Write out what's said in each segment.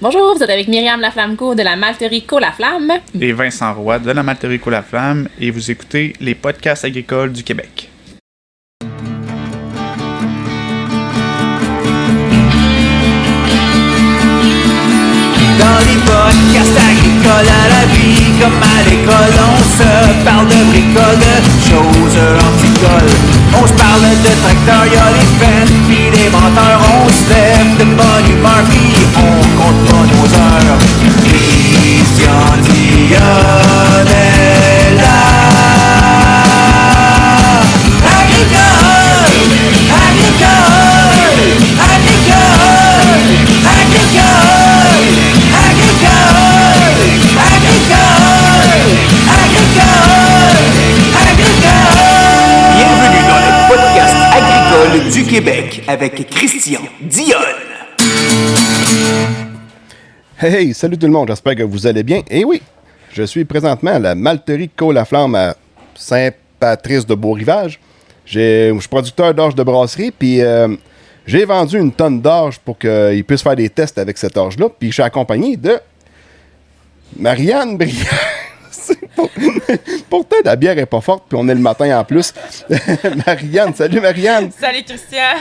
Bonjour, vous êtes avec Myriam Laflamme-Co de la malterie Co-La-Flamme. Et Vincent Roy de la malterie Co-La-Flamme et vous écoutez les podcasts agricoles du Québec. Dans les podcasts agricoles à la vie, comme à l'école, on se parle de bricoles, de choses anticoles. On se parle de tracteurs, y'a les fans, pis des menteurs. On se lève de bonne humeur, pis on compte pas nos heures. Christian Dionne est là. Agricole, agricole, agricole, agricole, agricole, agricole, agricole. Bienvenue dans le podcast agricole du Québec avec Christian Dionne. Hey, salut tout le monde, j'espère que vous allez bien. Et oui, je suis présentement à la malterie Co-La-Flamme à Saint-Patrice de Beau-Rivage. Je suis producteur d'orge de brasserie, puis j'ai vendu une tonne d'orge pour qu'ils puissent faire des tests avec cette orge-là. Puis je suis accompagné de Marianne Brière. Pourtant, la bière est pas forte, puis on est le matin en plus. Marianne, salut Marianne. Salut Christian.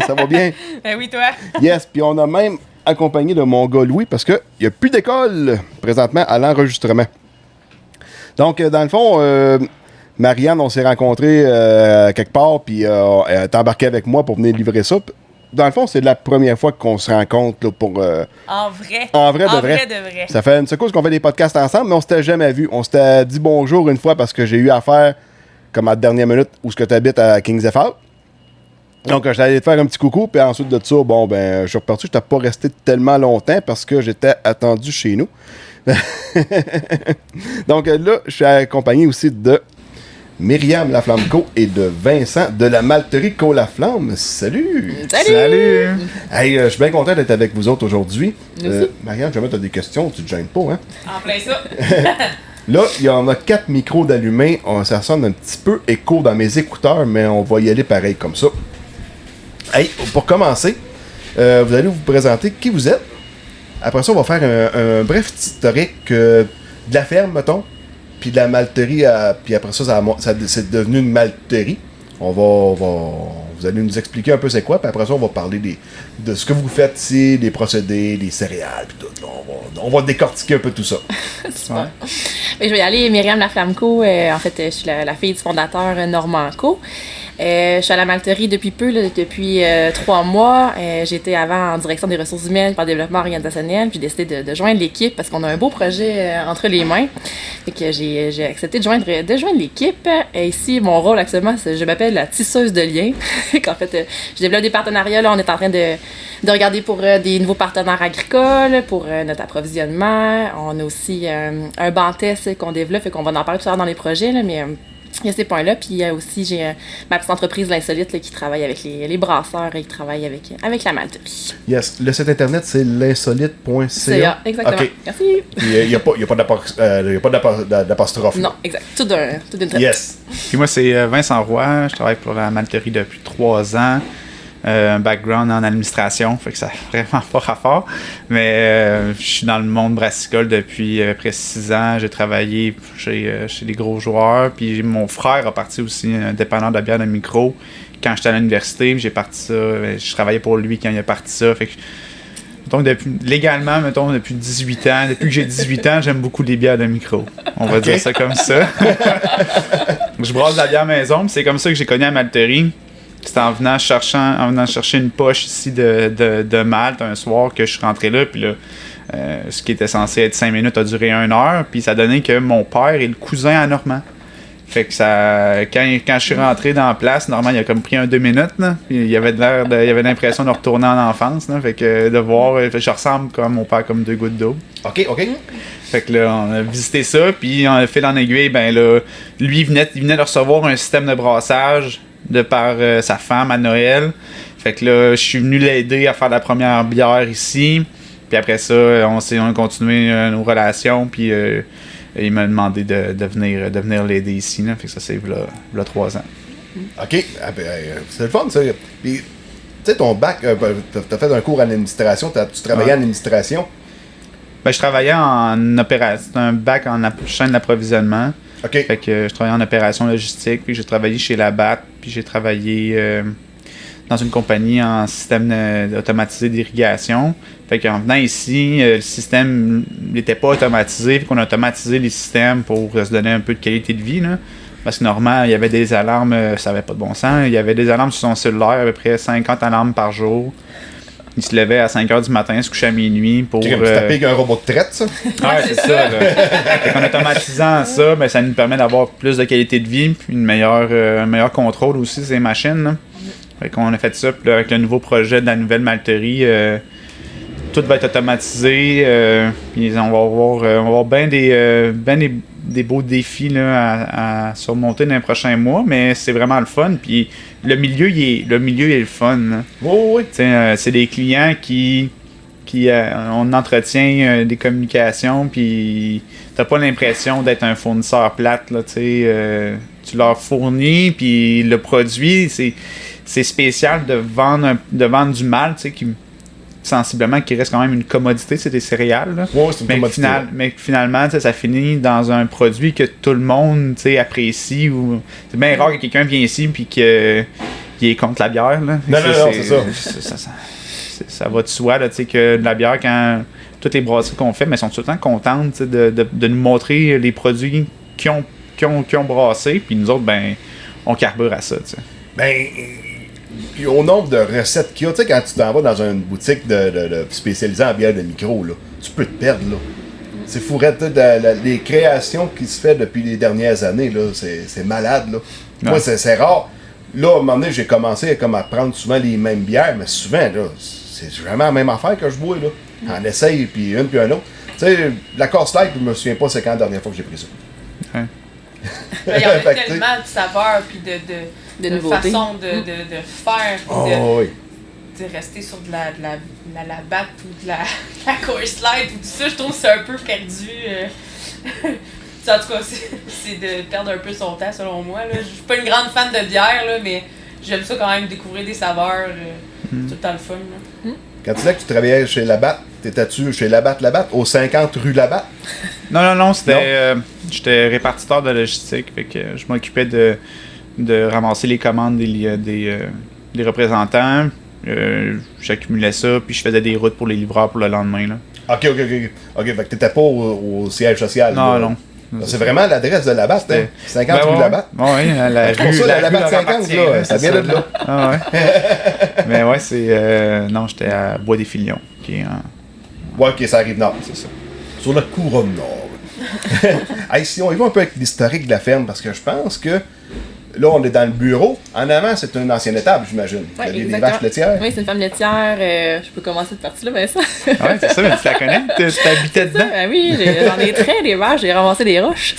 Ça va bien? Ben oui, toi. Yes, puis on a même accompagné de mon gars Louis parce qu'il n'y a plus d'école présentement à l'enregistrement. Donc, dans le fond, Marianne, on s'est rencontrés quelque part, puis elle est embarquée avec moi pour venir livrer ça. Dans le fond, c'est la première fois qu'on se rencontre là, pour... En vrai. En vrai de En vrai. vrai de vrai. Ça fait une secousse qu'on fait des podcasts ensemble, mais on s'était jamais vu. On s'était dit bonjour une fois parce que j'ai eu affaire, comme à la dernière minute, où ce que tu habites à Kings FR. Donc, j'étais allé te faire un petit coucou, puis ensuite de ça, bon, ben, je suis reparti. Je n'étais pas resté tellement longtemps parce que j'étais attendu chez nous. Donc, là, je suis accompagné aussi de Myriam Laflamme-Co et de Vincent de la malterie Co-La-Flamme. Salut! Salut! Hey, je suis bien content d'être avec vous autres aujourd'hui. Nous aussi. Marianne, jamais tu as des questions, tu te gênes pas, hein? En plein ça. Là, il y en a 4 micros d'allumés. Ça sonne un petit peu écho dans mes écouteurs, mais on va y aller pareil comme ça. Hey, pour commencer, vous allez vous présenter qui vous êtes. Après ça, on va faire un bref historique de la ferme, mettons, puis de la malterie, puis après ça, c'est devenu une malterie. Vous allez nous expliquer un peu c'est quoi, puis après ça, on va parler de ce que vous faites ici, des procédés, des céréales, puis tout. Là, on va décortiquer un peu tout ça. Super. Je vais y aller, Myriam Laflamme-Co. En fait, je suis la fille du fondateur Normand Co. Je suis à la malterie depuis peu, là, depuis 3 mois. J'étais avant en direction des ressources humaines par développement organisationnel, puis j'ai décidé de joindre l'équipe parce qu'on a un beau projet entre les mains. Fait que j'ai accepté de joindre l'équipe. Et ici, mon rôle actuellement, je m'appelle la tisseuse de liens. En fait, je développe des partenariats. Là, on est en train de regarder pour des nouveaux partenaires agricoles, pour notre approvisionnement. On a aussi un banc test qu'on développe, fait qu'on va en parler tout à l'heure dans les projets, là, mais il y a ces points-là. Puis aussi, j'ai ma petite entreprise L'Insolite là, qui travaille avec les brasseurs et qui travaille avec la malterie. Yes, le site internet, c'est l'insolite.ca. CA, exactement. OK. Merci. Il n'y a pas d'apostrophe. Non, exact. Tout d'une traite. Yes. Puis moi, c'est Vincent Roy. Je travaille pour la malterie depuis 3 ans. Un background en administration, fait que ça n'a vraiment pas rapport. Mais je suis dans le monde brassicole depuis près 6 ans. J'ai travaillé chez des gros joueurs. Puis mon frère a parti aussi un dépanneur de bière de micro quand j'étais à l'université. J'ai parti ça. Je travaillais pour lui quand il a parti ça. Fait que, donc légalement, depuis 18 ans, depuis que j'ai 18 ans, j'aime beaucoup les bières de micro. On va dire ça comme ça. Je brasse de la bière maison, puis c'est comme ça que j'ai connu la malterie. C'était en venant chercher une poche ici de malt un soir que je suis rentré là. Puis là, ce qui était censé être 5 minutes a duré 1 heure. Puis ça donnait que mon père est le cousin à Normand. Fait que ça, quand je suis rentré dans la place, Normand il a comme pris 2 minutes. Là, puis il avait l'impression de retourner en enfance. Là, fait que de voir, je ressemble comme mon père comme 2 gouttes d'eau. OK. Fait que là, on a visité ça. Puis on a fait en aiguille. Ben là, lui il venait de recevoir un système de brassage de par sa femme à Noël. Fait que là, je suis venu l'aider à faire la première bière ici. Puis après ça, on a continué nos relations. Puis il m'a demandé de venir l'aider ici. Là. Fait que ça, c'est là 3 ans. OK. C'est le fun, ça. Puis, tu sais, ton bac, t'as fait un cours en administration, tu travaillais en administration. Ben, je travaillais en opération. C'était un bac en chaîne d'approvisionnement. OK. Fait que je travaillais en opération logistique, puis j'ai travaillé chez Labatt, puis j'ai travaillé dans une compagnie en système automatisé d'irrigation. Fait qu'en venant ici, le système n'était pas automatisé, puis qu'on a automatisé les systèmes pour se donner un peu de qualité de vie, là. Parce que normalement, il y avait des alarmes, ça n'avait pas de bon sens. Il y avait des alarmes sur son cellulaire, à peu près 50 alarmes par jour. Il se levait à 5 h du matin, se couchait à minuit pour... Tu tapais avec un robot de traite, ça? Ouais, c'est ça. Là. Fait qu'en automatisant ça, ben, ça nous permet d'avoir plus de qualité de vie, puis un meilleur contrôle aussi de ces machines. Là. Fait qu'on a fait ça, puis là, avec le nouveau projet de la nouvelle malterie, tout va être automatisé. Puis on va avoir bien des beaux défis là, à surmonter dans les prochains mois, mais c'est vraiment le fun. Puis le milieu, il est le fun. Là. Oui. C'est des clients qui on entretient des communications, puis t'as pas l'impression d'être un fournisseur plate. Là, tu leur fournis, puis le produit, c'est spécial de vendre du mal, sensiblement qui reste quand même une commodité, c'est des céréales. Là. Ouais, c'est une commodité. Mais finalement, ça finit dans un produit que tout le monde apprécie. C'est bien rare que quelqu'un vienne ici et qu'il est contre la bière. Là. Non, c'est ça. Ça va de soi là, que la bière, quand toutes les brasseries qu'on fait, mais sont tout le temps contentes de nous montrer les produits qu'ils ont brassés, puis nous autres, ben, on carbure à ça. T'sais. Ben, au nombre de recettes qu'il y a, tu sais, quand tu t'en vas dans une boutique de spécialisée en bière de micro, là, tu peux te perdre, là. C'est fourrette, les créations qui se fait depuis les dernières années, là, c'est malade, là. Ouais. Moi, c'est rare. Là, à un moment donné, j'ai commencé comme à prendre souvent les mêmes bières, mais souvent, là, c'est vraiment la même affaire que je bois, là. On essaye, puis une, puis un autre. Tu sais, la Coors Light, je me souviens pas c'est quand la dernière fois que j'ai pris ça. Ouais. Il y a tellement de saveurs, puis de façon de faire, puis de rester sur de la batte ou de la Coors Light ou tout ça, je trouve que c'est un peu perdu. En tout cas, c'est de perdre un peu son temps, selon moi. Là. Je suis pas une grande fan de bière, là, mais j'aime ça quand même découvrir des saveurs. Tout le temps le fun. Là. Quand tu disais que tu travaillais chez Labatt, t'étais-tu chez Labatt, au 50 rue Labatt? Non, c'était... j'étais répartiteur de logistique, fait que je m'occupais de ramasser les commandes des représentants. J'accumulais ça, puis je faisais des routes pour les livreurs pour le lendemain. Là. OK, fait que t'étais pas au siège social. Non, là. Non. C'est vraiment l'adresse de Labatt, hein? 50 rue Labatt. Oui, la rue. C'est pour ça, la Labatt 50, là, ça vient de là. Ah ouais. Mais ouais, c'est... non, j'étais à Bois-des-Filions, qui est en... Ouais, OK, ça arrive nord, c'est ça. Sur la couronne nord. Hey, si on y va un peu avec l'historique de la ferme, parce que je pense que là, on est dans le bureau. En avant, c'est une ancienne étable, j'imagine. Ouais, il y a des vaches laitières. Oui, c'est une ferme laitière. Je peux commencer cette partie-là, Vincent. Ouais, c'est ça, mais tu la connais? Tu habitais dedans? Ben oui, j'en ai des vaches, j'ai ramassé des roches.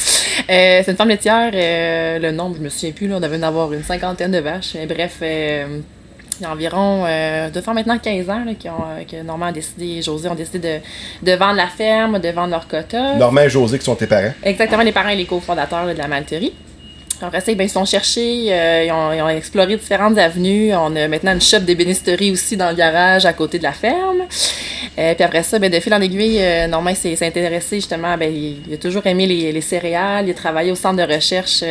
C'est une ferme laitière. Le nombre, je me souviens plus, là, on devait en avoir une cinquantaine de vaches. Bref, il y a environ, de faire maintenant 15 ans, là, que Normand a décidé, et José ont décidé de vendre la ferme, de vendre leur quota. Normand et José, qui sont tes parents. Exactement, les parents et les cofondateurs là, de la malterie. Après ça, ils sont cherchés, ils ont exploré différentes avenues. On a maintenant une shop d'ébénisterie aussi dans le garage à côté de la ferme. Puis après ça, de fil en aiguille, Normand s'est intéressé justement, il a toujours aimé les céréales. Il a travaillé au centre de recherche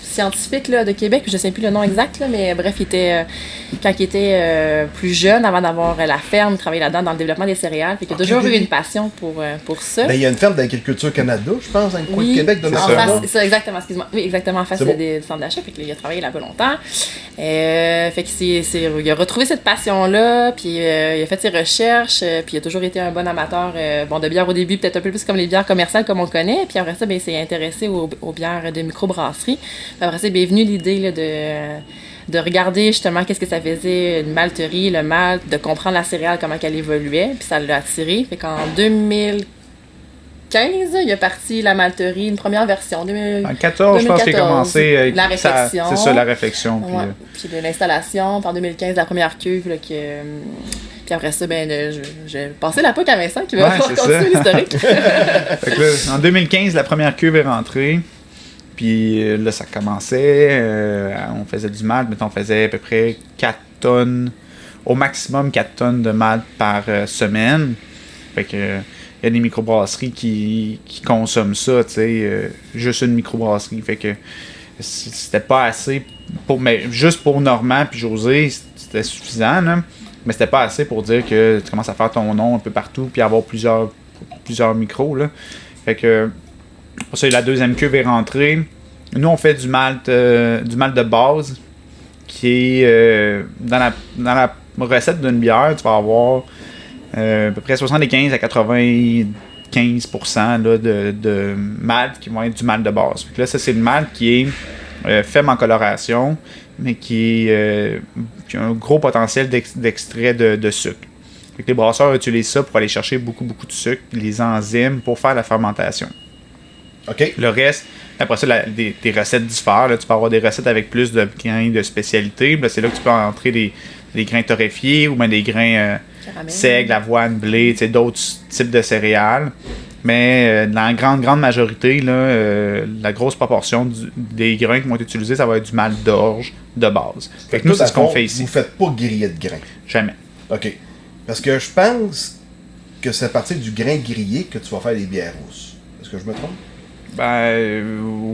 scientifique là, de Québec. Je ne sais plus le nom exact, là, mais bref, quand il était plus jeune, avant d'avoir la ferme, il travaillait là-dedans dans le développement des céréales. Il a toujours eu une passion pour ça. Il y a une ferme d'Agriculture Canada, je pense, dans le coin de Québec, de c'est ça, exactement, excuse-moi. Oui, exactement, en face du centre d'achat. Il a travaillé là-bas longtemps. Il a retrouvé cette passion-là, puis il a fait ses recherches, puis il a toujours été un bon amateur de bière au début, peut-être un peu plus comme les bières commerciales comme on connaît. Puis après ça, il s'est intéressé aux bières de microbrasserie. Après ça, est venue l'idée là, de regarder justement qu'est-ce que ça faisait une malterie, le malt, de comprendre la céréale, comment elle évoluait, puis ça l'a attiré. Fait qu'en 2015, il a parti la malterie, une première version. En 2014, je pense qu'il a commencé la réflexion. C'est ça, la réflexion. Puis de l'installation. Puis en 2015, la première cuve. Là, puis après ça, j'ai passé la POC à Vincent qui va continuer l'historique. Fait que là, en 2015, la première cuve est rentrée. Puis là, ça commençait. On faisait du malt, mais on faisait à peu près 4 tonnes, au maximum 4 tonnes de malt par semaine. Fait que il y a des microbrasseries qui consomment ça, tu sais, juste une microbrasserie. Fait que c'était pas assez mais juste pour Normand puis José, c'était suffisant, là. Mais c'était pas assez pour dire que tu commences à faire ton nom un peu partout puis avoir plusieurs micros, là. Fait que pour ça, la deuxième cuve est rentrée. Nous, on fait du malt de base qui est dans la recette d'une bière, tu vas avoir à peu près 75 à 95% là, de malt qui vont être du malt de base. Fait que là, ça, c'est le malt qui est faible en coloration, mais qui a un gros potentiel d'extrait de sucre. Fait que les brasseurs utilisent ça pour aller chercher beaucoup de sucre, les enzymes pour faire la fermentation. OK. Le reste, après ça, des recettes diffèrent. Là, tu peux avoir des recettes avec plus de grains de spécialité. Là, c'est là que tu peux entrer des grains torréfiés ou bien des grains seigle, avoine, blé, d'autres types de céréales. Mais dans la grande majorité, là, la grosse proportion des grains qui vont être utilisés, ça va être du malt d'orge de base. Fait que nous, c'est ce qu'on fait ici. Vous faites pas griller de grains? Jamais. OK. Parce que je pense que c'est à partir du grain grillé que tu vas faire les bières rousses. Est-ce que je me trompe?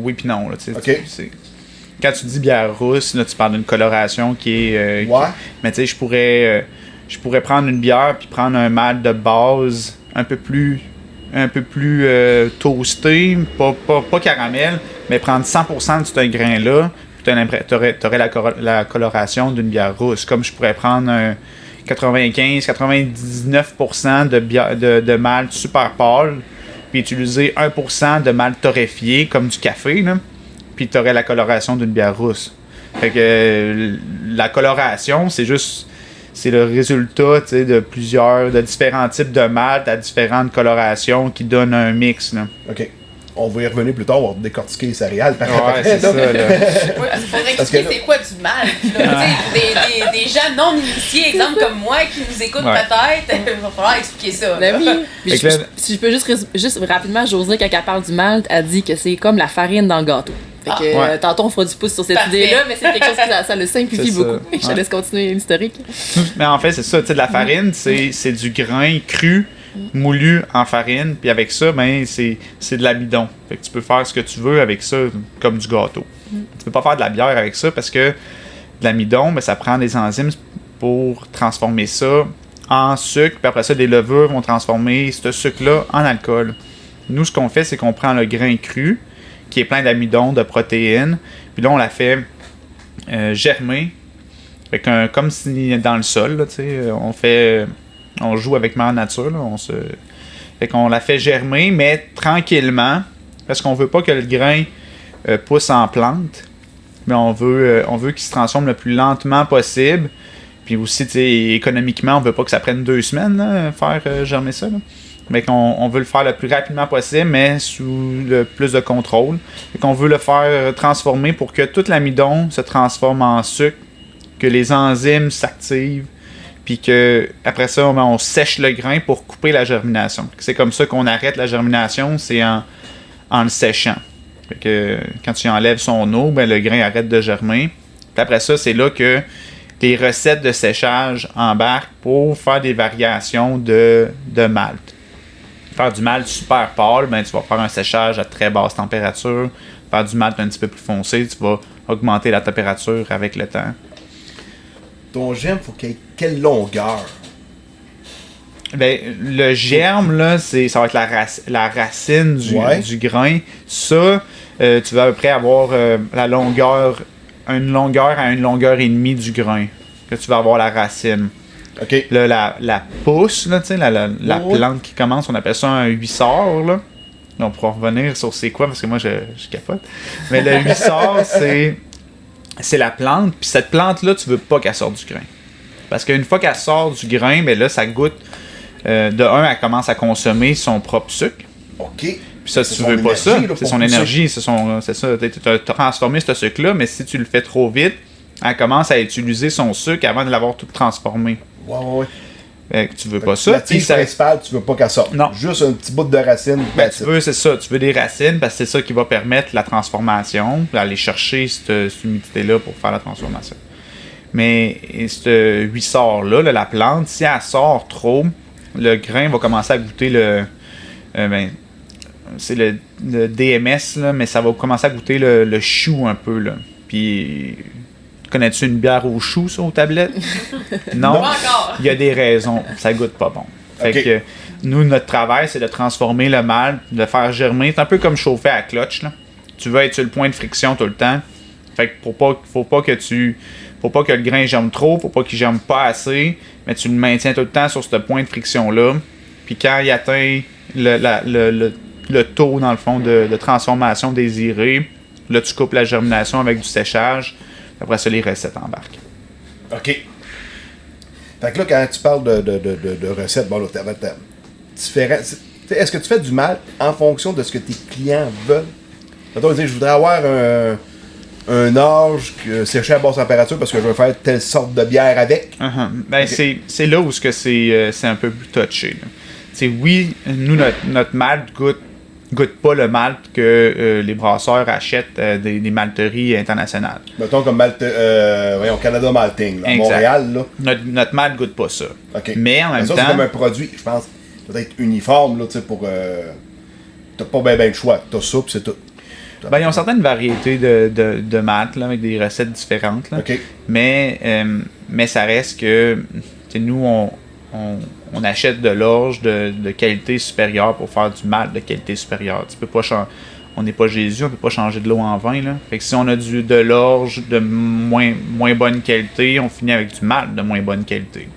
Oui puis non. Là, OK. Quand tu dis bière rousse, là, tu parles d'une coloration qui est... ouais. Mais tu sais, je pourrais prendre une bière puis prendre un malt de base un peu plus toasté, pas caramel, mais prendre 100% de ce grain-là, puis t'aurais la coloration d'une bière rousse. Comme je pourrais prendre un 95-99% de malt super pâle, puis utiliser 1% de malt torréfié, comme du café, là, puis t'aurais la coloration d'une bière rousse. Fait que la coloration, c'est le résultat de différents types de malt à différentes colorations qui donnent un mix. Là. OK. On va y revenir plus tard, on va décortiquer les céréales. Ouais, c'est ça. Là. Ouais, il faudrait expliquer c'est quoi du malt. Des gens non initiés, exemple comme moi, qui nous écoutent peut-être, il va falloir expliquer ça. Oui. Si je peux juste rapidement, Josée, quand elle parle du malt, elle dit que c'est comme la farine dans le gâteau. Fait que tantôt on fera du pouce sur cette idée-là, mais c'est quelque chose qui ça le simplifie beaucoup. Je te laisse continuer l'historique. Mais en fait, c'est ça, de la farine, c'est du grain cru, moulu en farine, puis avec ça, ben, c'est de l'amidon. Fait que tu peux faire ce que tu veux avec ça, comme du gâteau. Tu peux pas faire de la bière avec ça parce que de l'amidon, ben, ça prend des enzymes pour transformer ça en sucre, puis après ça, des levures vont transformer ce sucre-là en alcool. Nous, ce qu'on fait, c'est qu'on prend le grain cru, qui est plein d'amidon, de protéines, puis là, on la fait germer, fait comme si dans le sol, là, on joue avec Mère Nature, là, fait qu'on la fait germer, mais tranquillement, parce qu'on veut pas que le grain pousse en plante, mais on veut qu'il se transforme le plus lentement possible. Puis aussi, économiquement, on veut pas que ça prenne 2 semaines, là, faire germer ça. Là. Mais qu'on veut le faire le plus rapidement possible, mais sous le plus de contrôle. Et qu'on veut le faire transformer pour que tout l'amidon se transforme en sucre, que les enzymes s'activent, puis que après ça, on sèche le grain pour couper la germination. C'est comme ça qu'on arrête la germination, c'est en le séchant. Fait que quand tu enlèves son eau, ben, le grain arrête de germer. Puis après ça, c'est là que les recettes de séchage embarquent pour faire des variations de malt. Faire du malt super pâle, ben, tu vas faire un séchage à très basse température. Faire du malt un petit peu plus foncé, tu vas augmenter la température avec le temps. Ton germe, faut qu'il ait quelle longueur? Ben, le germe, là, ça va être la racine du grain. Ça, tu vas à peu près avoir une longueur à une longueur et demie du grain. Que tu vas avoir la racine. OK. Là, la pousse, là, la plante qui commence, on appelle ça un huissard, là. On pourra revenir sur c'est quoi, parce que moi, je capote. Mais le huissard, c'est la plante, puis cette plante-là, tu veux pas qu'elle sorte du grain. Parce qu'une fois qu'elle sort du grain, ben là, ça goûte. De un, elle commence à consommer son propre sucre. OK. Puis ça, tu veux pas ça. C'est son énergie, c'est ça. Tu as transformé ce sucre-là, mais si tu le fais trop vite, elle commence à utiliser son sucre avant de l'avoir tout transformé. Ouais. Fait que tu veux pas ça. La tige principale, tu veux pas qu'elle sorte. Non. Juste un petit bout de racine. Ben, tu veux des racines parce que c'est ça qui va permettre la transformation, puis aller chercher cette humidité-là pour faire la transformation. Mais ce huissard-là, la plante, si elle sort trop, le grain va commencer à goûter c'est le DMS, là, mais ça va commencer à goûter le chou un peu. Là. Puis, connais-tu une bière au chou, ça, aux tablettes? Non? Pas encore. Il y a des raisons. Ça goûte pas bon. Fait que nous, notre travail, c'est de transformer le malt, de le faire germer. C'est un peu comme chauffer à clutch. Là. Tu veux être sur le point de friction tout le temps. Fait que faut pas que le grain germe trop, faut pas qu'il germe pas assez, mais tu le maintiens tout le temps sur ce point de friction-là. Puis quand il atteint le taux, dans le fond, de transformation désiré, là, tu coupes la germination avec du séchage. Après ça, les recettes embarquent. OK. Fait que là, quand tu parles de recettes, bon, là, différent. Est-ce que tu fais du malt en fonction de ce que tes clients veulent? Mettons, je voudrais avoir un orge séché à basse température parce que je veux faire telle sorte de bière avec. Ben, okay. C'est là où c'est un peu plus touché. Oui, nous, notre malt goûte pas le malt que les brasseurs achètent des malteries internationales. Mettons comme Canada Malting, là, à Montréal. Là. Notre malt goûte pas ça. Okay. Mais en même temps... c'est comme un produit, je pense, peut-être uniforme, là, pour... t'as pas bien de choix. T'as ça, pis c'est tout. Ben, ils ont certaines variétés de malt, là, avec des recettes différentes. Là. Okay. Mais ça reste que nous, on achète de l'orge de qualité supérieure pour faire du malt de qualité supérieure. Tu peux pas on n'est pas Jésus, on peut pas changer de l'eau en vin. Là. Fait que si on a de l'orge de moins bonne qualité, on finit avec du malt de moins bonne qualité.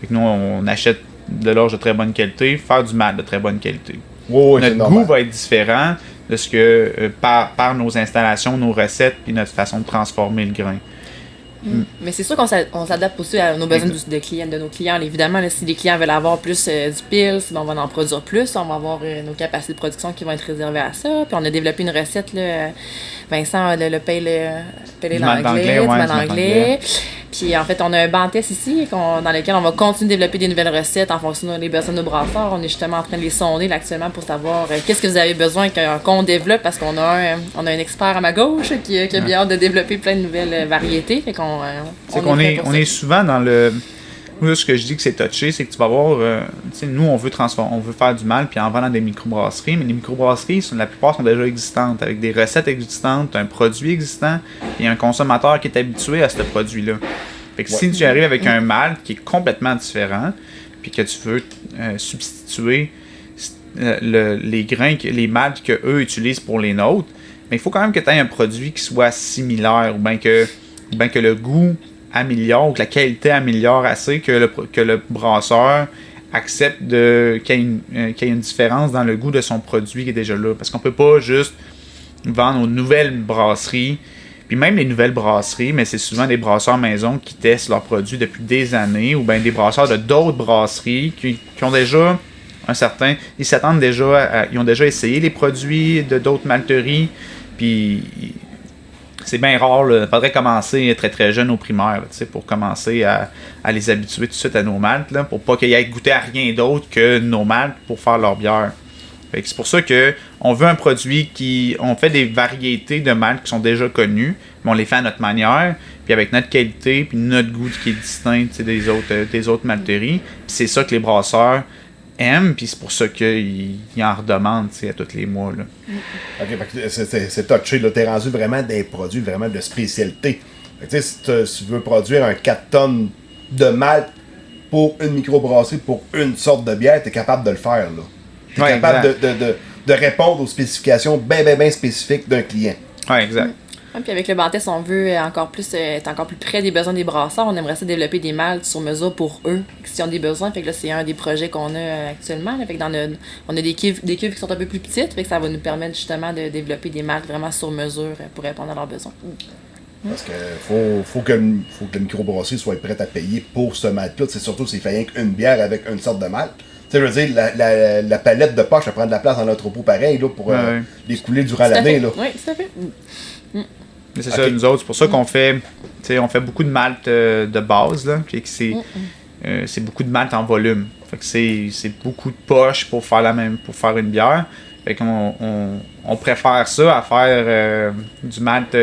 Fait que nous, on achète de l'orge de très bonne qualité, faire du malt de très bonne qualité. Oh, notre goût va être différent de ce que par nos installations, nos recettes et notre façon de transformer le grain. Mais c'est sûr qu'on s'adapte aussi à nos besoins de nos clients. Évidemment, là, si les clients veulent avoir plus du pils, on va en produire plus. On va avoir nos capacités de production qui vont être réservées à ça. Puis on a développé une recette, là, Vincent, le pale l'anglais. Puis en fait, on a un banc test ici dans lequel on va continuer de développer des nouvelles recettes en fonction des besoins de nos brasseurs. On est justement en train de les sonder là, actuellement pour savoir qu'est-ce que vous avez besoin qu'on développe parce qu'on a un expert à ma gauche qui a bien hâte de développer plein de nouvelles variétés. Fait on est souvent dans le... Moi, ce que je dis que c'est touché, c'est que tu vas voir... nous, on veut faire du malt puis en vendant des microbrasseries, mais les microbrasseries, la plupart sont déjà existantes, avec des recettes existantes, un produit existant et un consommateur qui est habitué à ce produit-là. Fait que si tu arrives avec un malt qui est complètement différent, puis que tu veux substituer les grains, les malts qu'eux utilisent pour les nôtres, mais il faut quand même que tu aies un produit qui soit similaire, ou bien que le goût améliore, ou que la qualité améliore assez, que le brasseur accepte qu'il y ait une différence dans le goût de son produit qui est déjà là. Parce qu'on peut pas juste vendre aux nouvelles brasseries, puis même les nouvelles brasseries, mais c'est souvent des brasseurs maison qui testent leurs produits depuis des années, ou bien des brasseurs de d'autres brasseries qui ont déjà ils s'attendent déjà ils ont déjà essayé les produits de d'autres malteries, puis c'est bien rare, il faudrait commencer très très jeune au primaire, là, pour commencer à les habituer tout de suite à nos maltes, là, pour pas qu'ils aient goûté à rien d'autre que nos maltes pour faire leur bière. Fait que c'est pour ça qu'on veut un produit on fait des variétés de maltes qui sont déjà connues, mais on les fait à notre manière, puis avec notre qualité, puis notre goût qui est distinct des autres malteries. Puis c'est ça que les brasseurs aiment, puis c'est pour ça qu'ils en redemandent à tous les mois. Là. OK, c'est touché, là, t'es rendu vraiment des produits vraiment de spécialité. Si tu veux produire un 4 tonnes de malt pour une microbrasserie, pour une sorte de bière, t'es capable de le faire. Là. T'es capable de répondre aux spécifications bien spécifiques d'un client. Oui, exact. Puis avec le Bantès, on veut être encore plus près des besoins des brasseurs. On aimerait ça développer des maltes sur mesure pour eux, s'ils ont des besoins. Fait que là, c'est un des projets qu'on a actuellement. Là. Fait que on a des cuves qui sont un peu plus petites. Fait que ça va nous permettre justement de développer des maltes vraiment sur mesure pour répondre à leurs besoins. Parce que faut que le microbrasserie soit prête à payer pour ce malt-là. C'est surtout s'il fait rien qu'une bière avec une sorte de malt. Tu sais, je veux dire, la palette de poche, elle prend de la place dans l'entrepôt pareil là, pour les couler durant l'année. Là. Oui, tout à fait. Mais c'est ça, nous autres, c'est pour ça qu'on fait, on fait beaucoup de malt de base, là, puis c'est beaucoup de malt en volume. Fait que c'est beaucoup de poches pour faire une bière. Fait qu'on on préfère ça à faire du malt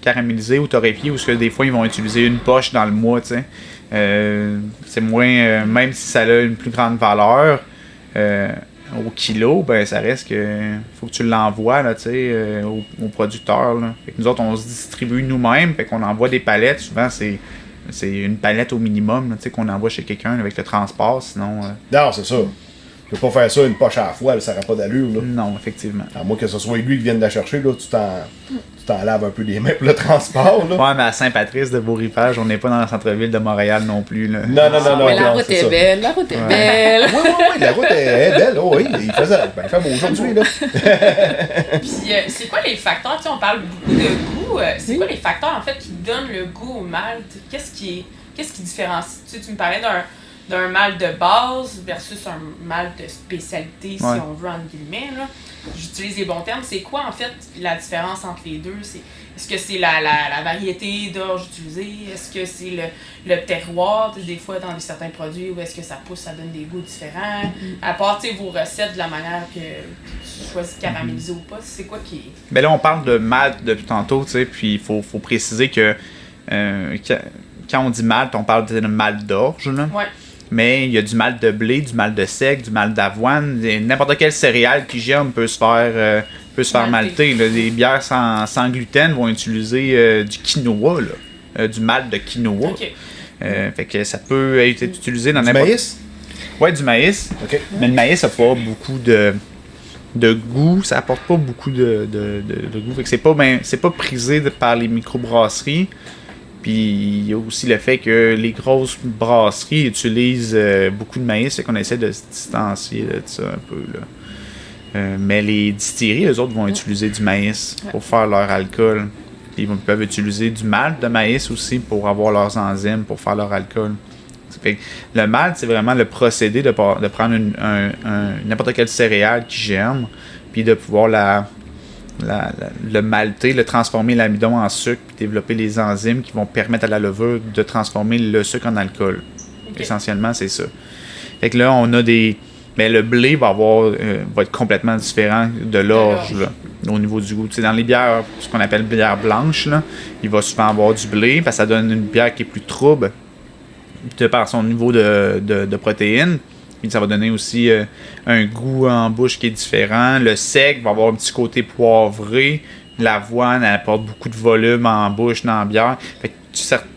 caramélisé ou torréfié, où des fois ils vont utiliser une poche dans le mois, tu sais. C'est moins, même si ça a une plus grande valeur au kilo, ben ça reste que faut que tu l'envoies là, au producteur. Là. Fait que nous autres, on se distribue nous-mêmes, fait qu'on envoie des palettes. Souvent, c'est une palette au minimum là, qu'on envoie chez quelqu'un avec le transport, sinon... Non, c'est ça. Tu peux pas faire ça une poche à la fois, là, ça n'aurait pas d'allure. Là. Non, effectivement. À moins que ce soit lui qui vienne la chercher, là, tu t'en laves un peu les mains pour le transport. Là. Ouais, mais à Saint-Patrice de Beau-Rivage, on n'est pas dans le centre-ville de Montréal non plus. Là. Non. Mais la route est belle, la route est belle. Oui, la route est belle. Oh, oui, il fait beau aujourd'hui. Là. Puis, c'est quoi les facteurs? Tu sais, on parle beaucoup de goût. C'est quoi les facteurs, en fait, qui donnent le goût au malt? Qu'est-ce qui différencie? Tu me parlais d'un malt de base versus un malt de spécialité, si on veut, entre guillemets. Là. J'utilise les bons termes. C'est quoi, en fait, la différence entre les deux? Est-ce que c'est la variété d'orge utilisée? Est-ce que c'est le terroir? Des fois, dans certains produits, où est-ce que ça pousse, ça donne des goûts différents? À part vos recettes, de la manière que tu choisis de caraméliser ou pas, c'est quoi qui est... Ben là, on parle de malt depuis tantôt, puis il faut préciser que quand on dit malt, on parle de malt d'orge. Là. Ouais. Mais il y a du malt de blé, du malt de sec, du malt d'avoine. N'importe quelle céréale qui germe peut se faire malter. Là. Les bières sans gluten vont utiliser du quinoa, du malt de quinoa. Okay. Fait que ça peut être utilisé dans du n'importe... maïs? Ouais, du maïs. Okay. Mais le maïs n'a pas beaucoup de goût. Ça apporte pas beaucoup de goût. Fait que c'est pas prisé par les microbrasseries. Puis il y a aussi le fait que les grosses brasseries utilisent beaucoup de maïs, fait qu'on essaie de se distancier de ça un peu. Là. Mais les distilleries, eux autres, vont utiliser du maïs pour faire leur alcool. Puis ils peuvent utiliser du malt de maïs aussi pour avoir leurs enzymes, pour faire leur alcool. Fait que le malt, c'est vraiment le procédé de prendre n'importe quelle céréale qui germe, puis de pouvoir le malter, le transformer l'amidon en sucre, puis développer les enzymes qui vont permettre à la levure de transformer le sucre en alcool. Okay. Essentiellement, c'est ça. Fait que là, on a le blé va être complètement différent de l'orge là, au niveau du goût. T'sais, dans les bières, ce qu'on appelle bière blanche, là, il va souvent avoir du blé, parce que ça donne une bière qui est plus trouble de par son niveau de protéines. Puis ça va donner aussi un goût en bouche qui est différent. Le sec va avoir un petit côté poivré. L'avoine, elle apporte beaucoup de volume en bouche dans la bière. Fait que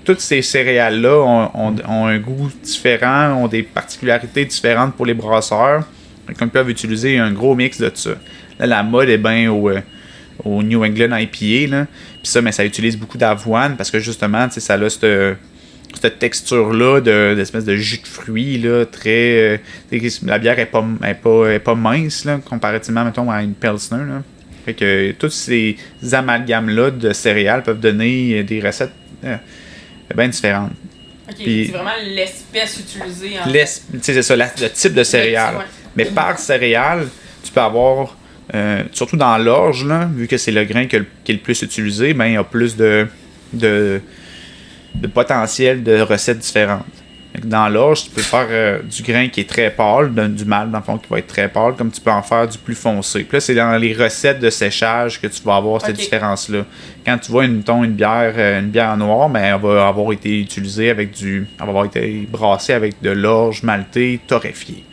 toutes ces céréales-là ont un goût différent, ont des particularités différentes pour les brasseurs. Fait qu'on peut utiliser un gros mix de ça. Là, la mode est bien au New England IPA. Là. Puis ça, mais ça utilise beaucoup d'avoine parce que justement, ça a cette texture-là d'espèce de jus de fruits, là, très... la bière est pas mince, là, comparativement, mettons, à une Pilsner, là. Fait que tous ces amalgames-là de céréales peuvent donner des recettes bien différentes. OK, Puis, c'est vraiment l'espèce utilisée. C'est ça, le type de céréale. Mais par céréale, tu peux avoir... surtout dans l'orge, là, vu que c'est le grain qui est le plus utilisé, ben, il y a plus de potentiel de recettes différentes. Dans l'orge, tu peux faire du grain qui est très pâle, du malt dans le fond qui va être très pâle, comme tu peux en faire du plus foncé. Puis là, c'est dans les recettes de séchage que tu vas avoir cette différence-là. Quand tu vois une bière noire, ben, elle va avoir été utilisée elle va avoir été brassée avec de l'orge maltée torréfiée.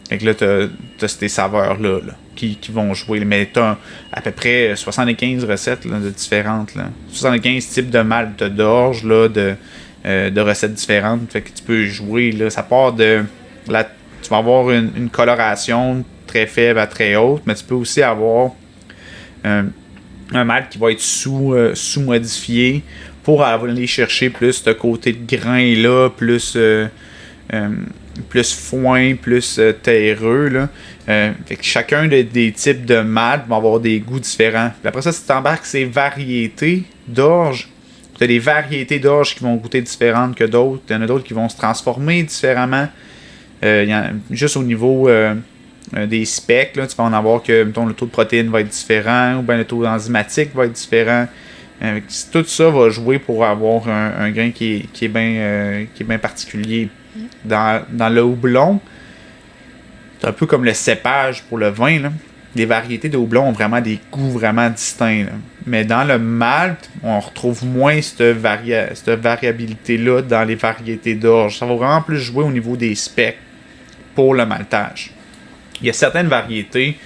Fait que là, t'as ces saveurs-là qui vont jouer. Mais t'as à peu près 75 recettes là, de différentes. Là. 75 types de malt d'orge, là, de recettes différentes. Fait que tu peux jouer. Là. Ça part de... tu vas avoir une coloration très faible à très haute, mais tu peux aussi avoir un malt qui va être sous-modifié pour aller chercher plus ce côté de grain-là, plus foin, plus terreux. Là. Fait que chacun des types de malt va avoir des goûts différents. Puis après ça, si tu embarques ces variétés d'orge, tu as des variétés d'orge qui vont goûter différentes que d'autres. Il y en a d'autres qui vont se transformer différemment. Juste au niveau des specs, là, tu vas en avoir que mettons, le taux de protéines va être différent, ou bien le taux enzymatique va être différent. Tout ça va jouer pour avoir un grain qui est bien particulier. Dans le houblon, c'est un peu comme le cépage pour le vin. Là. les variétés de houblon ont vraiment des goûts vraiment distincts. Là. Mais dans le malt, on retrouve moins cette variabilité-là dans les variétés d'orge. Ça va vraiment plus jouer au niveau des specs pour le maltage. Il y a certaines variétés,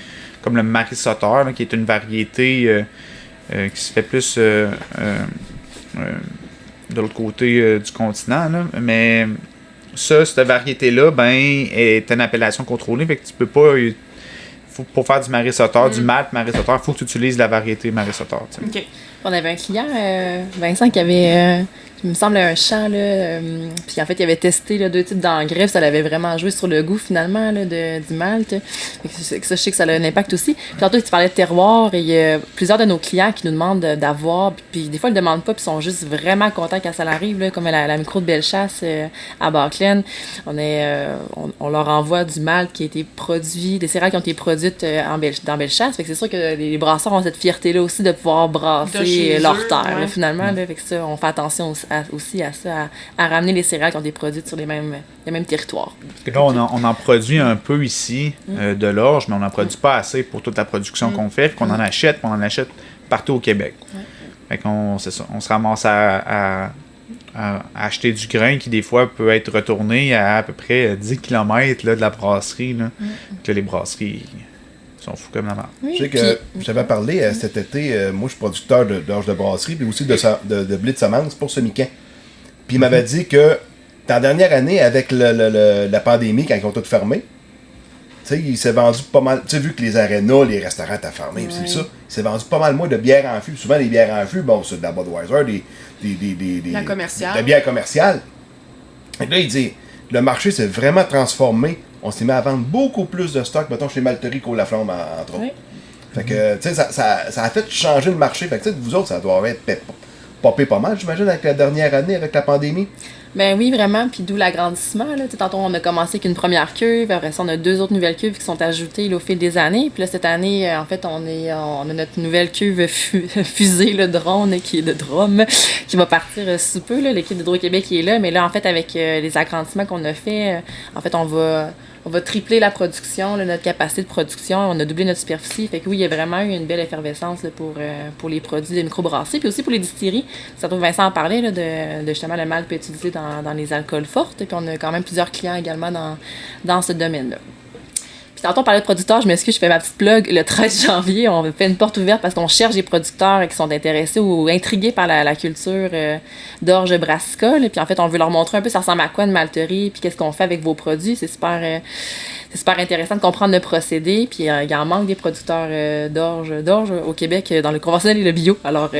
comme le Marissotter, qui est une variété qui se fait plus de l'autre côté du continent. Là. Mais cette variété-là est une appellation contrôlée. Fait que tu peux pas... Pour faire du Marissotter, du malt Marissotter, il faut que tu utilises la variété Marissotter. OK. On avait un client, Vincent, qui avait, il me semble, un champ, là, puis en fait, il avait testé là, 2 types d'engrais, ça l'avait vraiment joué sur le goût, finalement, là, du malt. Ça, je sais que ça a un impact aussi. Puis tantôt, tu parlais de terroir, et il y a plusieurs de nos clients qui nous demandent d'avoir, puis des fois, ils ne demandent pas, puis ils sont juste vraiment contents quand ça arrive, là, comme la micro de Bellechasse à Barclaine. On leur envoie du malt qui a été produit, des céréales qui ont été produites dans Bellechasse. Fait que c'est sûr que les brasseurs ont cette fierté-là aussi de pouvoir brasser leur terre, là, finalement. Là, fait que ça, on fait attention aussi à ça, à ramener les céréales qui ont été produites sur les mêmes territoires. Là, on en produit un peu ici de l'orge, mais on n'en produit pas assez pour toute la production qu'on fait. Qu'on en achète partout au Québec. Fait qu'on, c'est ça, on se ramasse à acheter du grain qui, des fois, peut être retourné à peu près 10 km là, de la brasserie. Là, que les brasseries sont fous comme la merde. Je sais que j'avais parlé cet été, moi je suis producteur d'orge de brasserie, puis aussi de blé de semence pour Semican. Puis il m'avait dit que dans la dernière année, avec la pandémie, quand ils ont tout fermé, il s'est vendu pas mal. Tu sais, vu que les arénas, les restaurants étaient fermés, c'est ça, il s'est vendu pas mal moins de bières en fût. Souvent, les bières en fût, bon, c'est de la Budweiser, la commerciale. De bières commerciales. Et là, il dit, le marché s'est vraiment transformé. On s'est mis à vendre beaucoup plus de stock, mettons, chez Malterie qu'au Laflamme, entre autres. Fait que, tu sais, ça a fait changer le marché. Fait que, tu sais, vous autres, ça doit être popé pas mal, j'imagine, avec la dernière année, avec la pandémie. Ben oui, vraiment, puis d'où l'agrandissement. Là. Tantôt, on a commencé avec une première cuve, après ça, on a 2 autres nouvelles cuves qui sont ajoutées là, au fil des années. Puis là, cette année, en fait, on a notre nouvelle cuve fusée, le drone, qui est de Drum, qui va partir sous peu. Là. L'équipe d'Hydro-Québec qui est là, mais là, en fait, avec les agrandissements qu'on a fait, en fait, on va tripler la production, là, notre capacité de production. On a doublé notre superficie. Fait que oui, il y a vraiment eu une belle effervescence là, pour les produits de microbrasserie, puis aussi pour les distilleries. Ça trouve Vincent en parlait là, de justement le malt peut être utilisé dans les alcools fortes. Puis on a quand même plusieurs clients également dans ce domaine-là. Puis tantôt, on parlait de producteurs, je m'excuse, je fais ma petite plug. Le 13 janvier, on fait une porte ouverte parce qu'on cherche des producteurs qui sont intéressés ou intrigués par la culture d'orge brassicole. Puis en fait, on veut leur montrer un peu ça ressemble à quoi une malterie, puis qu'est-ce qu'on fait avec vos produits. C'est super intéressant de comprendre le procédé. Puis il y en manque des producteurs d'orge au Québec dans le conventionnel et le bio. Alors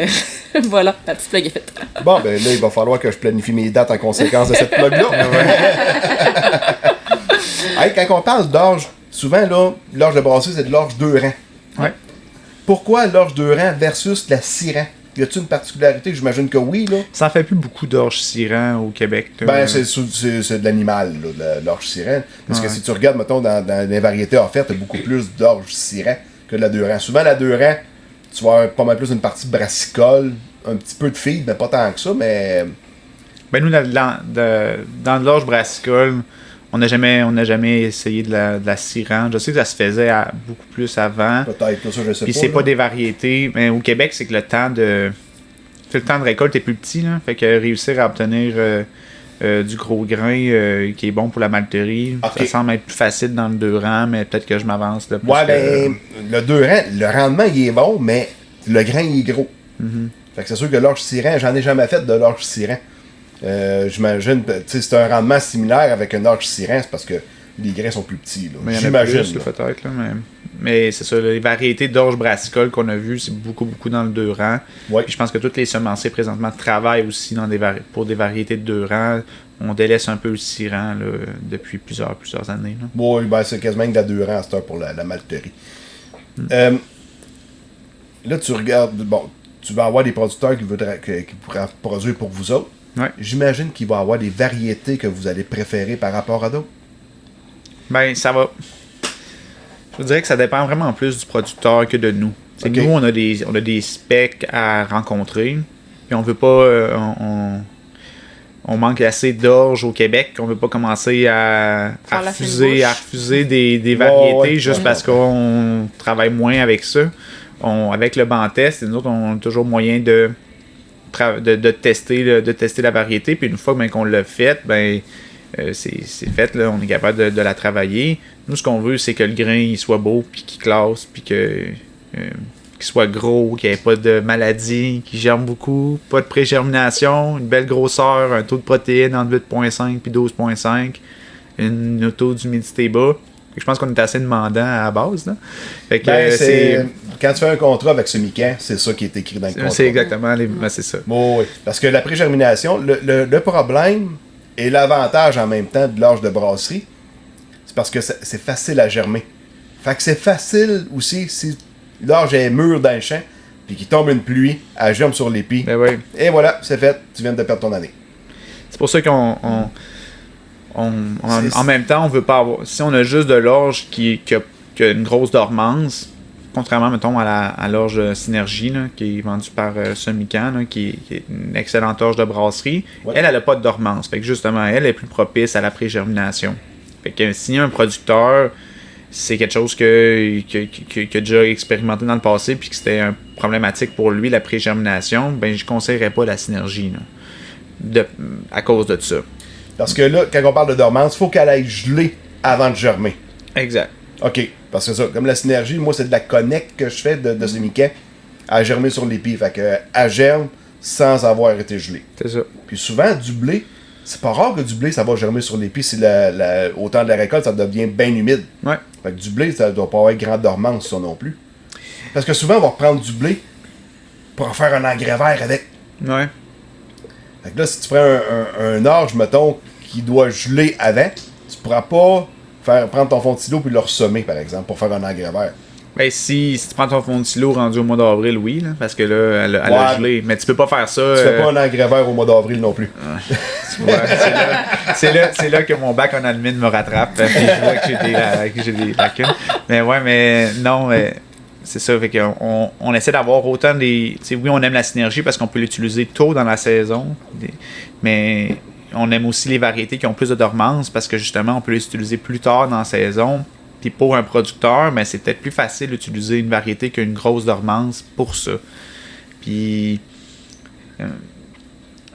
voilà, la petite plug est faite. Bon, ben là, il va falloir que je planifie mes dates en conséquence de cette plug-là. Hey, quand on parle d'orge, souvent, là, l'orge de brasserie, c'est de l'orge 2 rangs. Ouais. Pourquoi l'orge 2 rangs versus la 6 rangs? Y a-t-il une particularité? J'imagine que oui, là. Ça en fait plus beaucoup d'orge 6 rangs au Québec. Là. Ben, c'est de l'animal, là, l'orge 6 rangs. Parce que si tu regardes, mettons, dans les variétés offertes, t'as beaucoup plus d'orge 6 rangs que de la 2 rangs. Souvent, la 2 rangs, tu vas avoir pas mal plus une partie brassicole, un petit peu de feed, mais pas tant que ça, mais... Ben, nous, dans l'orge brassicole, on n'a jamais essayé de la 6 rangs. Je sais que ça se faisait beaucoup plus avant. Peut-être, ça, je sais pas. Puis c'est pas des variétés. Mais au Québec, c'est que le temps de récolte est plus petit. Là. Fait que réussir à obtenir du gros grain qui est bon pour la malterie, ça semble être plus facile dans le 2 rangs, mais peut-être que je m'avance là. Ouais, ben, le 2 rangs, le rendement, il est bon, mais le grain, il est gros. Fait que c'est sûr que l'orge 6 rangs, j'en ai jamais fait de l'orge 6 rangs. J'imagine, c'est un rendement similaire avec un orge 6 rangs, c'est parce que les grains sont plus petits. J'imagine. Peut-être, là, mais c'est ça, les variétés d'orge brassicole qu'on a vues, c'est beaucoup dans le 2 rangs. Ouais. Puis je pense que tous les semenciers présentement travaillent aussi pour des variétés de 2 rangs. On délaisse un peu le 6 rangs là, depuis plusieurs années. Là. Oui, ben, c'est quasiment de la 2 rangs à cette heure pour la malterie. Là, tu regardes, bon, tu vas avoir des producteurs qui pourraient produire pour vous autres. Ouais. J'imagine qu'il va y avoir des variétés que vous allez préférer par rapport à d'autres. Ben, ça va. Je vous dirais que ça dépend vraiment plus du producteur que de nous. Okay. Nous, on a des specs à rencontrer. Puis on veut pas. on manque assez d'orge au Québec qu'on veut pas commencer à refuser des variétés juste parce qu'on travaille moins avec ça. Avec le banc test, nous autres, on a toujours moyen de tester la variété. Puis une fois qu'on l'a fait, c'est fait, là, on est capable de la travailler. Nous, ce qu'on veut, c'est que le grain il soit beau, puis qu'il classe, puis qu'il soit gros, qu'il n'y ait pas de maladie, qu'il germe beaucoup, pas de pré-germination, une belle grosseur, un taux de protéines entre 8,5 et 12,5, un taux d'humidité bas. Je pense qu'on est assez demandant à la base. Là. Fait que, quand tu fais un contrat avec ce Mican, c'est ça qui est écrit dans le contrat. C'est exactement, c'est ça. Bon, oui. Parce que la pré-germination, le problème et l'avantage en même temps de l'orge de brasserie, c'est parce que c'est facile à germer. Fait que c'est facile aussi si l'orge est mûre dans le champ, puis qu'il tombe une pluie, elle germe sur l'épi. Ben oui. Et voilà, c'est fait, tu viens de perdre ton année. C'est pour ça qu'on en même temps, on veut pas avoir. Si on a juste de l'orge qui a une grosse dormance, contrairement, mettons, à l'orge Synergie, là, qui est vendue par Semican, qui est une excellente orge de brasserie, elle n'a pas de dormance. Fait que justement, elle est plus propice à la pré-germination. Fait que s'il y a un producteur, c'est quelque chose qu'il a déjà expérimenté dans le passé, puis que c'était problématique pour lui, la pré-germination, ben je conseillerais pas la Synergie, là, à cause de ça. Parce que là, quand on parle de dormance, il faut qu'elle aille geler avant de germer. Exact. OK. Parce que ça, comme la Synergie, moi, c'est de la connecte que je fais de ce Mican à germer sur l'épi. Fait qu'elle germe sans avoir été gelée. C'est ça. Puis souvent, du blé, c'est pas rare que du blé, ça va germer sur l'épi si au temps de la récolte, ça devient bien humide. Ouais. Fait que du blé, ça doit pas avoir grande dormance, ça non plus. Parce que souvent, on va reprendre du blé pour en faire un engrais vert avec. Ouais. Fait que là, si tu prends un orge, mettons, qui doit geler avant, tu pourras pas prendre ton fond de silo puis le ressemer, par exemple, pour faire un engrais vert. Ben, si tu prends ton fond de silo rendu au mois d'avril, oui, là, parce que là, elle a gelé. Mais tu peux pas faire ça. Tu fais pas un engrais vert au mois d'avril non plus. C'est là que mon bac en admin me rattrape. Puis je vois que j'ai des lacunes. Mais ouais, mais non, c'est ça. Fait qu'on on essaie d'avoir autant des. Oui, on aime la Synergie parce qu'on peut l'utiliser tôt dans la saison. Mais on aime aussi les variétés qui ont plus de dormance parce que justement, on peut les utiliser plus tard dans la saison. Puis pour un producteur, mais c'est peut-être plus facile d'utiliser une variété qui a une grosse dormance pour ça. Puis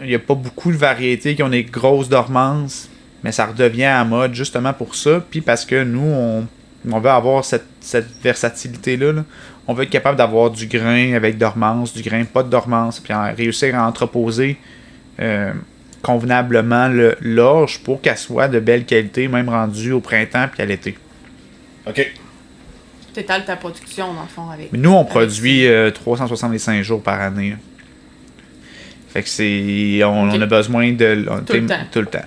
il n'y a pas beaucoup de variétés qui ont des grosses dormances, mais ça redevient à mode justement pour ça. Puis parce que nous, on veut avoir cette versatilité-là. Là. On veut être capable d'avoir du grain avec dormance, du grain pas de dormance, puis réussir à entreposer convenablement l'orge pour qu'elle soit de belle qualité, même rendue au printemps puis à l'été. OK. Tu étales ta production, dans le fond, avec... Nous, on produit 365 jours par année. Là. Fait que c'est... On a besoin de... Tout le temps. Tout le temps.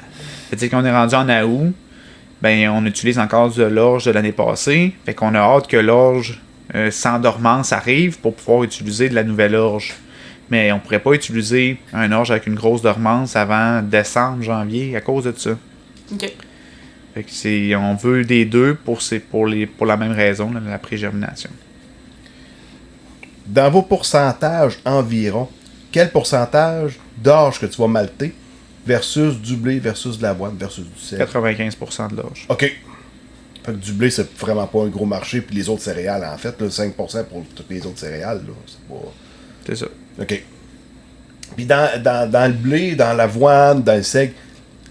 Fait que quand on est rendu en août, ben on utilise encore de l'orge de l'année passée. Fait qu'on a hâte que l'orge sans dormance arrive pour pouvoir utiliser de la nouvelle orge. Mais on pourrait pas utiliser un orge avec une grosse dormance avant décembre, janvier, à cause de ça. OK. Fait que on veut des deux pour la même raison, là, la pré-germination. Dans vos pourcentages environ, quel pourcentage d'orge que tu vas malter versus du blé, versus de l'avoine, versus du sel? 95% de l'orge. OK. Fait que du blé, c'est vraiment pas un gros marché, puis les autres céréales, en fait, là, 5% pour toutes les autres céréales, là, c'est pas... C'est ça. OK. Puis dans le blé, dans l'avoine, dans le seigle,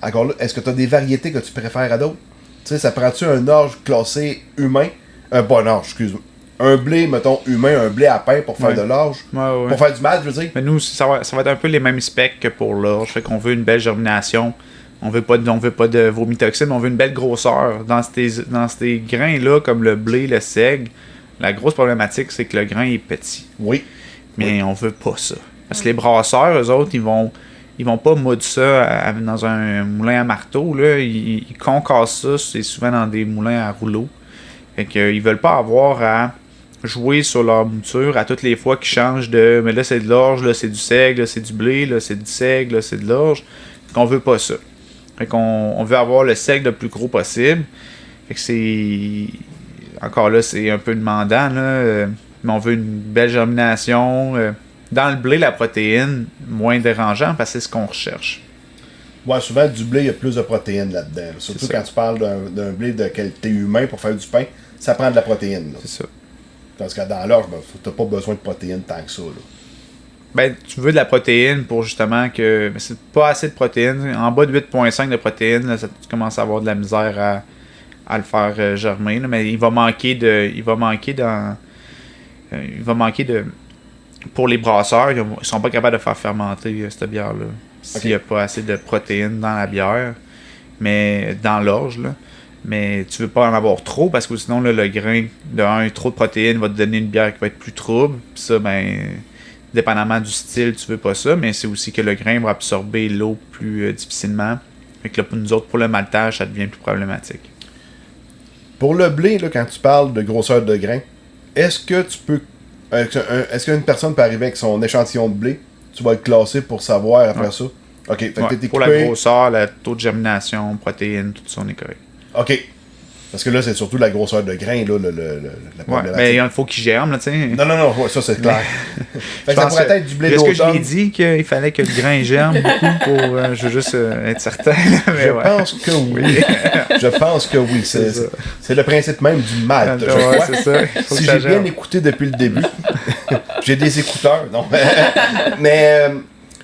encore là, est-ce que tu as des variétés que tu préfères à d'autres? Tu sais, ça prend-tu un orge classé humain? Pas un orge, excuse-moi. Un blé, mettons, humain, un blé à pain pour faire de l'orge? Ouais. Pour faire du mal, je veux dire? Mais nous, ça va être un peu les mêmes specs que pour l'orge. Fait qu'on veut une belle germination. On veut pas de vomitoxine, mais on veut une belle grosseur. Dans ces grains-là, comme le blé, le seigle, la grosse problématique, c'est que le grain est petit. Oui. Mais on veut pas ça. Parce que les brasseurs, eux autres, ils vont pas moudre ça dans un moulin à marteau. Là. Ils concassent ça, c'est souvent dans des moulins à rouleau. Fait qu'ils veulent pas avoir à jouer sur leur mouture à toutes les fois qu'ils changent de... Mais là, c'est de l'orge, là, c'est du seigle, là, c'est du blé, là, c'est du seigle, là, c'est de l'orge. Fait qu'on veut pas ça. Fait qu'on veut avoir le seigle le plus gros possible. Fait que c'est... Encore là, c'est un peu demandant, là. Mais on veut une belle germination... Dans le blé, la protéine, moins dérangeant parce que c'est ce qu'on recherche. Ouais, souvent, du blé, il y a plus de protéines là-dedans. Là. Surtout quand tu parles d'un blé de qualité humain pour faire du pain, ça prend de la protéine. Là. C'est ça. Parce que dans l'orge, ben, t'as pas besoin de protéines tant que ça. Là. Ben, tu veux de la protéine pour justement que. Mais c'est pas assez de protéines. En bas de 8,5 de protéines, là, tu commences à avoir de la misère à le faire germer. Là, mais il va manquer de. Pour les brasseurs, ils sont pas capables de faire fermenter cette bière-là. S'il n'y a pas assez de protéines dans la bière. Mais dans l'orge, là. Mais tu veux pas en avoir trop parce que sinon, là, le grain trop de protéines va te donner une bière qui va être plus trouble. Puis ça, ben. Dépendamment du style, tu veux pas ça, mais c'est aussi que le grain va absorber l'eau plus difficilement. Fait que là, pour nous autres, pour le maltage, ça devient plus problématique. Pour le blé, là, quand tu parles de grosseur de grain, est-ce que tu peux. Est-ce qu'une personne peut arriver avec son échantillon de blé, tu vas le classer pour savoir après ça? Ok, fait que t'es équipé... Pour la grosseur, le taux de germination, protéines, tout ça, on est correct. Ok. Parce que là, c'est surtout la grosseur de grain, là, la problématique. Mais il faut qu'il germe, là, tu sais. Non, ouais, ça, c'est clair. Fait que ça pourrait être du blé d'automne. Est-ce que je l'ai dit qu'il fallait que le grain germe beaucoup pour... je veux juste être certain. Mais pense que oui. Je pense que oui. C'est le principe même du malt, je crois. C'est ça. Si j'ai bien écouté depuis le début. J'ai des écouteurs, non. Mais...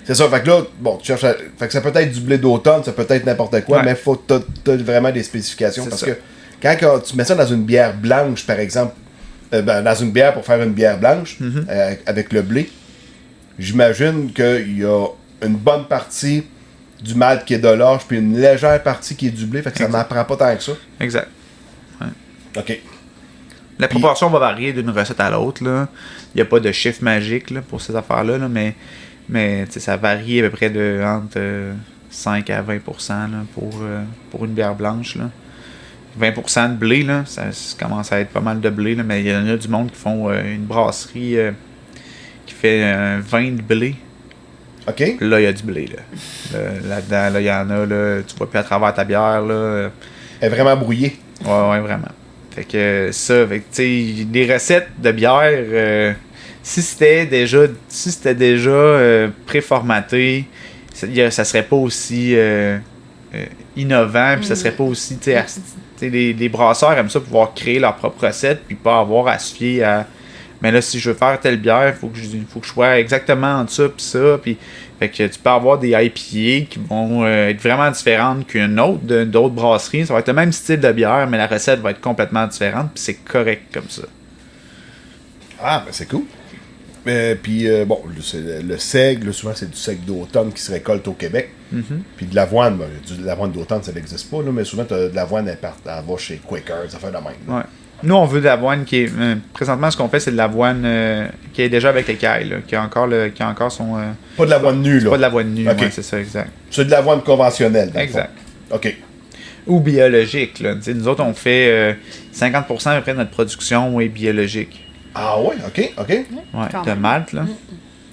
c'est ça, fait que là, bon, tu cherches fait que ça peut être du blé d'automne, ça peut être n'importe quoi, mais faut que t'as vraiment des spécifications. Parce que quand tu mets ça dans une bière blanche, par exemple, dans une bière pour faire une bière blanche, avec le blé, j'imagine qu'il y a une bonne partie du malt qui est de l'orge, puis une légère partie qui est du blé, fait que ça m'apprend pas tant que ça. Exact. Ouais. OK. La proportion va varier d'une recette à l'autre, là. Il n'y a pas de chiffre magique là, pour ces affaires-là, là, mais ça varie à peu près de entre 5 à 20% là, pour une bière blanche. Là. 20% de blé, là, ça commence à être pas mal de blé, là, mais il y en a du monde qui font une brasserie qui fait un vin de blé. OK. Là, il y a du blé. Là-dedans, là, il y en a, là, tu vois plus à travers ta bière. Là. Elle est vraiment brouillée. Ouais, vraiment. Fait que ça, tu sais, des recettes de bière... Si c'était déjà préformaté, ça serait pas aussi innovant, puis ça serait pas aussi, les brasseurs aiment ça pouvoir créer leur propre recette, puis pas avoir à se fier à, mais là si je veux faire telle bière, faut que je sois exactement entre ça puis ça, puis fait que tu peux avoir des IPA qui vont être vraiment différentes qu'une autre d'autres brasseries, ça va être le même style de bière, mais la recette va être complètement différente, puis c'est correct comme ça. Ah, ben c'est cool. Puis, bon, le seigle, souvent, c'est du seigle d'automne qui se récolte au Québec. Puis de l'avoine, de l'avoine d'automne, ça n'existe pas, là, mais souvent, de l'avoine, elle va chez Quaker, ça fait de même. Ouais. Nous, on veut de l'avoine qui est... présentement, ce qu'on fait, c'est de l'avoine qui est déjà avec l'écaille, là, qui a encore son... pas de l'avoine nue, là. Pas de l'avoine nue, okay. Ouais, c'est ça, exact. C'est de l'avoine conventionnelle, exact. OK. Ou biologique, là. T'sais, nous autres, on fait 50% à peu près de notre production est biologique. Ah ouais, OK. Ouais, de malt, là.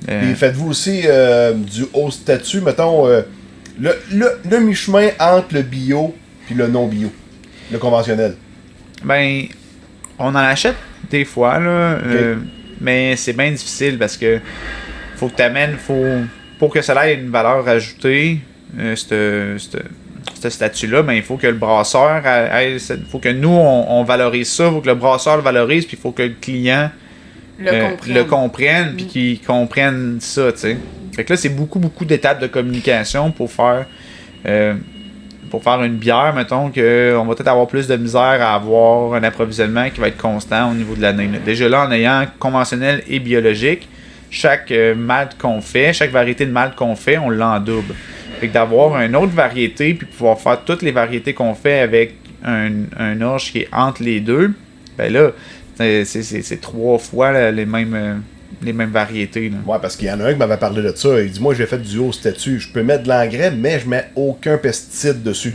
Puis faites-vous aussi du haut statut, mettons, le mi-chemin entre le bio puis le non-bio, le conventionnel? Ben, on en achète des fois, là, mais c'est bien difficile parce que faut que tu amènes, pour que ça ait une valeur ajoutée, ce statut-là, ben, il faut que le brasseur, il faut que nous, on valorise ça, il faut que le brasseur le valorise, puis il faut que le client le comprenne, puis qu'il comprenne ça, tu sais. Fait que là, c'est beaucoup d'étapes de communication pour faire une bière, mettons, qu'on va peut-être avoir plus de misère à avoir un approvisionnement qui va être constant au niveau de l'année. Déjà là, en ayant conventionnel et biologique, chaque malt qu'on fait, chaque variété de malt qu'on fait, on l'en double. Fait que d'avoir une autre variété, puis pouvoir faire toutes les variétés qu'on fait avec un orge qui est entre les deux, ben là, c'est 3 fois là, les mêmes variétés. Là. Ouais, parce qu'il y en a un qui m'avait parlé de ça. Il dit, moi, j'ai fait du haut statut. Je peux mettre de l'engrais, mais je mets aucun pesticide dessus.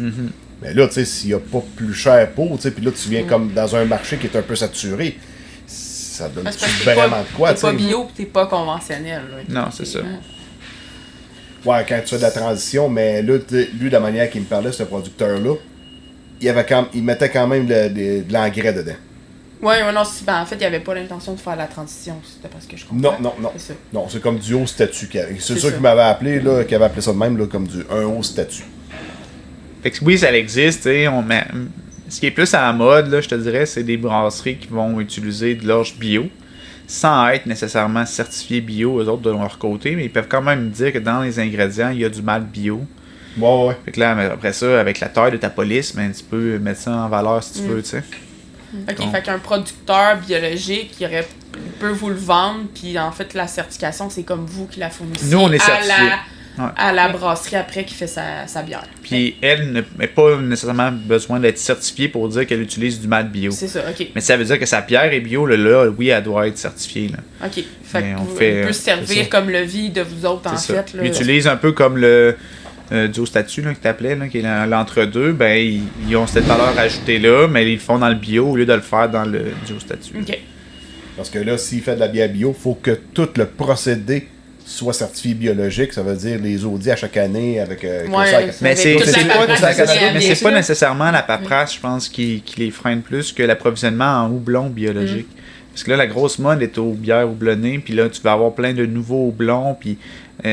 Mais là, tu sais, s'il n'y a pas plus cher pour, tu sais, puis là, tu viens comme dans un marché qui est un peu saturé, ça donne vraiment de quoi, tu sais. T'es pas bio pis t'es pas conventionnel. Là, non, c'est ça. Ouais, quand tu fais de la transition, mais là, lui, de la manière qu'il me parlait, ce producteur-là, il mettait quand même de l'engrais dedans. Ouais, non, en fait, il n'y avait pas l'intention de faire la transition, c'était parce que je comprends. Non. Non, c'est comme du haut statut. C'est sûr qu'il m'avait appelé, là, qu'il avait appelé ça de même, là, comme un haut statut. Fait que oui, ça existe, tu sais. Ce qui est plus à la mode, là, je te dirais, c'est des brasseries qui vont utiliser de l'orge bio, sans être nécessairement certifiés bio, eux autres, de leur côté, mais ils peuvent quand même dire que dans les ingrédients, il y a du malt bio. Ouais. Fait que là, après ça, avec la taille de ta police, ben, tu peux mettre ça en valeur si tu veux, tu sais. OK, fait qu'un producteur biologique, il peut vous le vendre, puis en fait, la certification, c'est comme vous qui la fournissez. Nous, on est certifiés. À la brasserie après qui fait sa bière. Puis elle n'a pas nécessairement besoin d'être certifiée pour dire qu'elle utilise du malt bio. C'est ça, OK. Mais ça veut dire que sa bière est bio, là, oui, elle doit être certifiée. Là. OK. Fait que peut servir comme levier de vous autres, en fait. Là. Ils utilisent un peu comme le duo-statut que tu appelais, qui est l'entre-deux. Ben, ils ont cette valeur ajoutée là, mais ils le font dans le bio au lieu de le faire dans le duo-statut. OK. Parce que là, s'il fait de la bière bio, il faut que tout le procédé soit certifié biologique, ça veut dire les audits à chaque année avec mais c'est pas là. nécessairement la paperasse, je pense, qui les freine plus que l'approvisionnement en houblon biologique. Parce que là, la grosse mode est aux bières houblonnées, puis là, tu vas avoir plein de nouveaux houblons, puis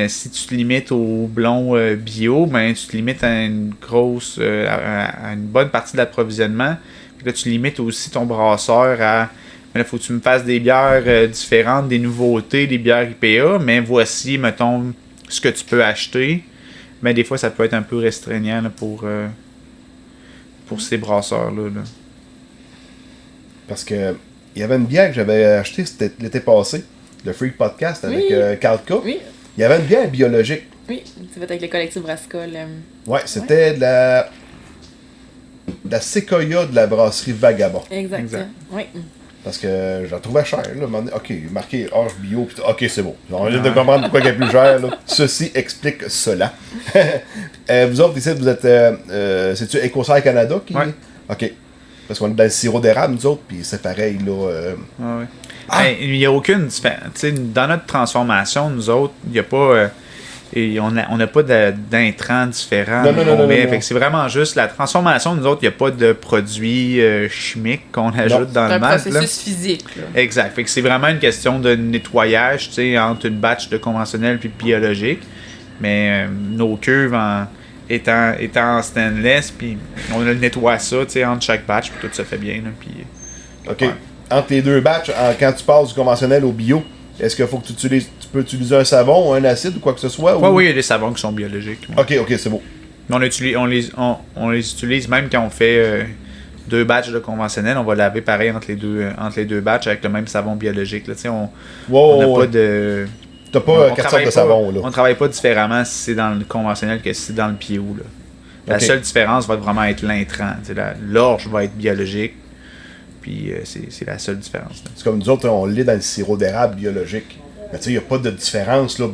si tu te limites aux houblons bio, ben tu te limites à une grosse, à une bonne partie de l'approvisionnement. Puis là, tu limites aussi ton brasseur à il faut que tu me fasses des bières différentes, des nouveautés, des bières IPA, mais voici, mettons, ce que tu peux acheter. Mais des fois, ça peut être un peu restreignant là, pour ces brasseurs-là. Là. Parce que il y avait une bière que j'avais achetée l'été passé, le Freak Podcast avec Kalka. Oui. Il y avait une bière biologique. Oui, c'est fait avec le collectif Brassicole. Ouais, c'était de la Sequoia de la brasserie Vagabond. Exact. Oui. Parce que je la trouvais chère. Là. OK, marqué orge bio. Pis OK, c'est bon. On vient de comprendre pourquoi elle est plus chère. Là. Ceci explique cela. Vous autres, ici, vous êtes. C'est-tu EcoSail Canada qui. Ouais. OK. Parce qu'on est dans le sirop d'érable, nous autres, puis c'est pareil. Là, Il n'y a aucune différence. Dans notre transformation, nous autres, il n'y a pas. On n'a pas d'intrants différents. Non. Fait que c'est vraiment juste la transformation. Nous autres, il n'y a pas de produits chimiques qu'on ajoute dans le malt. C'est un processus physique. Là. Exact. Fait que c'est vraiment une question de nettoyage entre une batch de conventionnel et de biologique. Mais nos cuves étant en stainless, puis on nettoie ça entre chaque batch, puis tout se fait bien. Là, puis, OK. Ouais. Entre les deux batchs, quand tu passes du conventionnel au bio, est-ce qu'il faut que tu peux utiliser un savon, un acide ou quoi que ce soit? Oui, il y a des savons qui sont biologiques. Ouais. OK, c'est beau. On les utilise même quand on fait 2 batchs de conventionnel. On va laver pareil entre les deux batchs avec le même savon biologique. Là. On n'a pas de... T'as pas 4 sortes de savon. Là. On travaille pas différemment si c'est dans le conventionnel que si c'est dans le bio. Là. La seule différence va vraiment être l'intrant. L'orge va être biologique. Puis c'est la seule différence. Là. C'est comme nous autres, on l'est dans le sirop d'érable biologique. Mais tu sais, il n'y a pas de différence, là,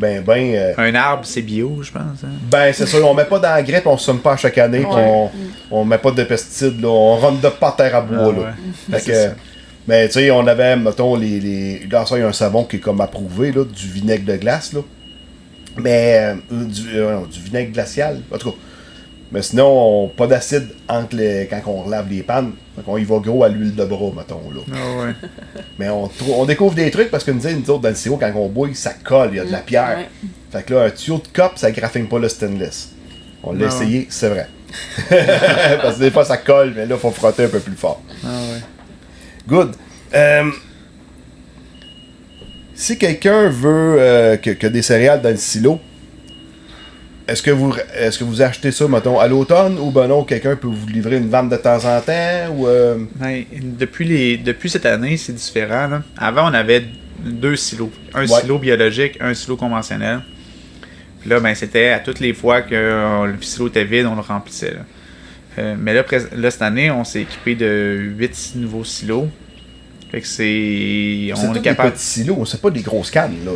Un arbre, c'est bio, je pense. Hein? Ben, c'est ça, on met pas d'engrais, puis on se somme pas à chaque année, on met pas de pesticides, là, on rentre pas terre à bois, là. Fait que, mais tu sais, on avait, mettons, là, ça, il y a un savon qui est comme approuvé, là, du vinaigre de glace, là. Mais, du vinaigre glacial, en tout cas. Mais sinon, pas d'acide quand on lave les pannes. Donc on y va gros à l'huile de bras, mettons. Là. Ah ouais. Mais on découvre des trucs parce que nous autres, dans le sirop, quand on bouille, ça colle, il y a de la pierre. Ouais. Fait que là, un tuyau de cope, ça graffine pas le stainless. On l'a essayé, c'est vrai. Parce que des fois, ça colle, mais là, il faut frotter un peu plus fort. Ah ouais. Good. Si quelqu'un veut que des céréales dans le silo, est-ce que vous achetez ça, mettons, à l'automne ou ben non, quelqu'un peut vous livrer une vente de temps en temps ou Ben, depuis cette année, c'est différent. Là. Avant, on avait 2 silos. Un silo biologique, un silo conventionnel. Puis là, ben, c'était à toutes les fois que le silo était vide, on le remplissait. Là. Mais là, cette année, on s'est équipé de 8 nouveaux silos. Fait que on est capable. Des petits silos, c'est pas des grosses cannes, là.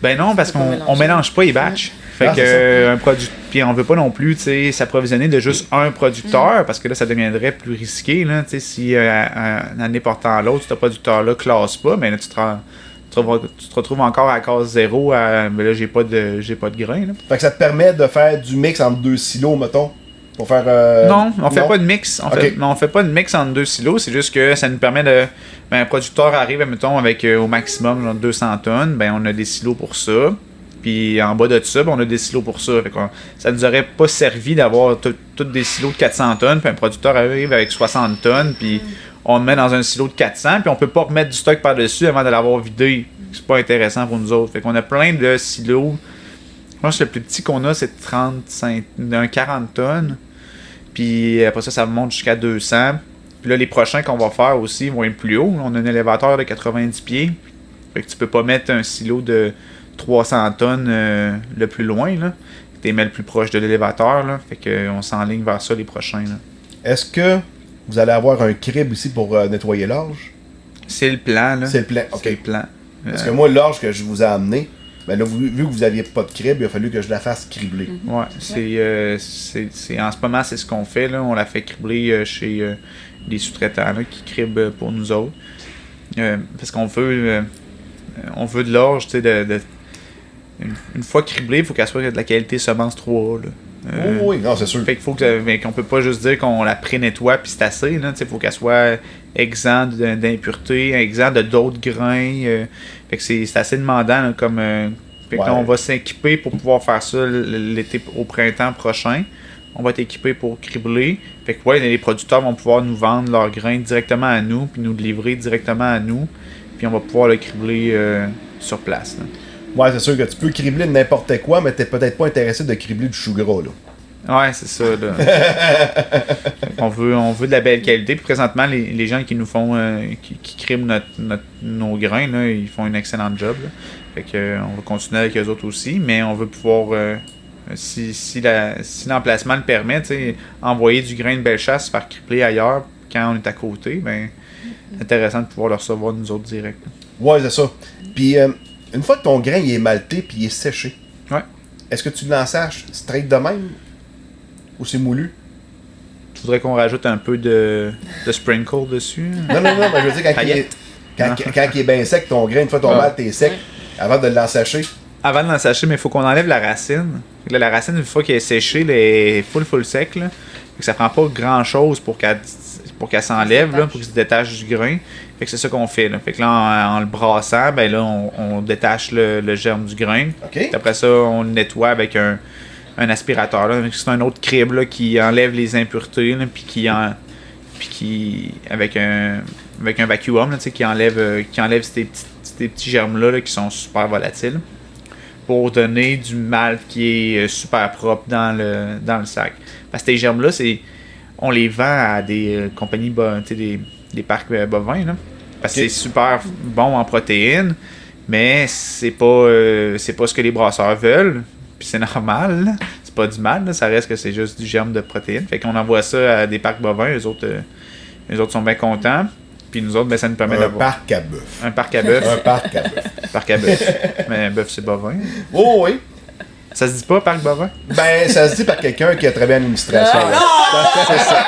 Ben non, parce qu'on mélange pas les batchs. Fait que un produit. Puis on veut pas non plus s'approvisionner de juste un producteur, parce que là, ça deviendrait plus risqué. Là, si une année portant à l'autre, ce producteur-là classe pas, mais là, tu te retrouves encore à case 0 mais là, j'ai pas de grain. Là. Fait que ça te permet de faire du mix entre 2 silos, mettons. Pour faire, non, on fait pas de mix. On fait pas de mix entre 2 silos. C'est juste que ça nous permet de. Ben, un producteur arrive, mettons, avec au maximum 200 tonnes. Ben, on a des silos pour ça. Puis en bas de tout ça, on a des silos pour ça. Fait que ça nous aurait pas servi d'avoir tous des silos de 400 tonnes, puis un producteur arrive avec 60 tonnes, puis on le met dans un silo de 400, puis on peut pas remettre du stock par-dessus avant de l'avoir vidé. C'est pas intéressant pour nous autres. Fait qu'on a plein de silos. Je pense que le plus petit qu'on a, c'est 40 tonnes. Puis après ça monte jusqu'à 200. Puis là, les prochains qu'on va faire aussi vont être plus hauts. On a un élévateur de 90 pieds. Fait que tu peux pas mettre un silo de 300 tonnes le plus loin, là. Tu mets le plus proche de l'élévateur, là. Fait qu'on s'enligne vers ça les prochains, là. Est-ce que vous allez avoir un crib ici pour nettoyer l'orge? C'est le plan, là. C'est le plan, ok. C'est le plan. Parce que moi, l'orge que je vous ai amené, ben là, vu que vous n'aviez pas de crib, il a fallu que je la fasse cribler. Ouais, c'est en ce moment, c'est ce qu'on fait, là. On la fait cribler chez des sous-traitants là, qui cribent pour nous autres. Parce qu'on veut on veut de l'orge, tu sais, une fois criblée, il faut qu'elle soit de la qualité semence 3A, là. Oui, non, c'est sûr. Fait qu'il faut qu'on peut pas juste dire qu'on la pré-nettoie puis c'est assez, là. Il faut qu'elle soit exempte d'impuretés, exempte de d'autres grains. Fait que c'est assez demandant, là, comme. Fait que là, on va s'équiper pour pouvoir faire ça l'été au printemps prochain. On va être équipé pour cribler. Fait que les producteurs vont pouvoir nous vendre leurs grains directement à nous, puis nous le livrer directement à nous. Puis on va pouvoir le cribler sur place, là. Ouais, c'est sûr que tu peux cribler de n'importe quoi, mais t'es peut-être pas intéressé de cribler du chou gras, là. Ouais, c'est ça, là. on veut de la belle qualité. Puis présentement, les gens qui nous font, qui criblent nos grains, là, ils font une excellente job, là. Fait que, on va continuer avec eux autres aussi, mais on veut pouvoir, si l'emplacement le permet, envoyer du grain de belle chasse, faire cribler ailleurs quand on est à côté, ben, c'est intéressant de pouvoir le recevoir nous autres direct, là. Ouais, c'est ça. Puis, une fois que ton grain il est malté puis il est séché, ouais. Est-ce que tu l'ensaches straight de même? Ou c'est moulu? Tu voudrais qu'on rajoute un peu de sprinkle dessus? Non, mais je veux dire, quand il est bien sec, ton grain, une fois que ton malt est sec, avant de l'ensacher. Avant de l'ensacher, mais il faut qu'on enlève la racine. Là, la racine, une fois qu'elle est séchée, elle est full sec, là. Fait que ça prend pas grand-chose pour qu'elle s'enlève, là, pour qu'elle se détache du grain. Fait que c'est ça qu'on fait, là. Fait que là, en le brassant, ben là, on détache le germe du grain. Okay. Après ça, on le nettoie avec un aspirateur, là. C'est un autre crible, là, qui enlève les impuretés, là, puis qui avec un vacuum, là, qui enlève ces petits germes-là, là, qui sont super volatiles, pour donner du malt qui est super propre dans le sac. Parce que ces germes-là, on les vend à des compagnies, des parcs bovins, là. Parce que c'est super bon en protéines, mais c'est pas ce que les brasseurs veulent. Puis c'est normal, là. C'est pas du mal, là. Ça reste que c'est juste du germe de protéines. Fait qu'on envoie ça à des parcs bovins, les autres sont bien contents. Puis nous autres, ben, ça nous permet d'avoir... Un parc à bœuf. Un parc à bœuf. Un parc à bœuf. Parc à bœuf. Mais bœuf, c'est bovin. Oh oui. Ça se dit pas, parc bovin? Ben, ça se dit par quelqu'un qui a travaillé en administration. C'est ça.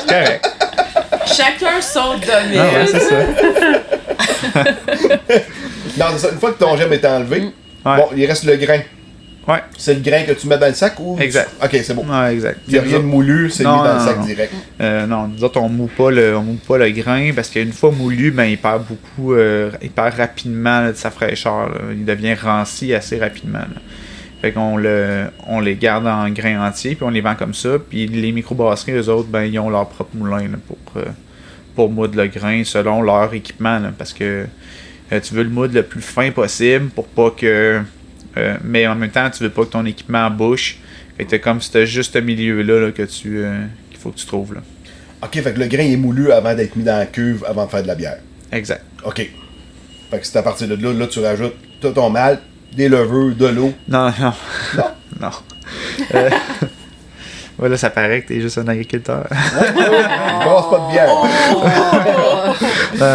C'est correct. Chacun son domaine. Ah ouais, c'est ça. Non, c'est ça. Une fois que ton germe est enlevé, bon, il reste le grain. Ouais. C'est le grain que tu mets dans le sac ou... Exact. Ok, c'est bon. Ouais, exact. Il n'y a rien de moulu, c'est mis dans le sac direct. Non, nous autres, on moule pas le grain parce qu'une fois moulu, ben, il perd rapidement là, de sa fraîcheur, là. Il devient ranci assez rapidement, là. Fait qu'on on les garde en grain entier, puis on les vend comme ça. Puis les microbrasseries, eux autres, ben, ils ont leur propre moulin là, pour moudre le grain selon leur équipement, là, parce que tu veux le moudre le plus fin possible pour pas que... mais en même temps, tu veux pas que ton équipement bouche. Fait que t'as comme ce juste milieu-là là, qu'il faut que tu trouves, là. Ok, fait que le grain est moulu avant d'être mis dans la cuve avant de faire de la bière. Exact. Ok. Fait que c'est à partir de là, tu rajoutes tout ton malt, des levures, de l'eau. Non. Voilà, ça paraît que t'es juste un agriculteur. Il passe pas de bière.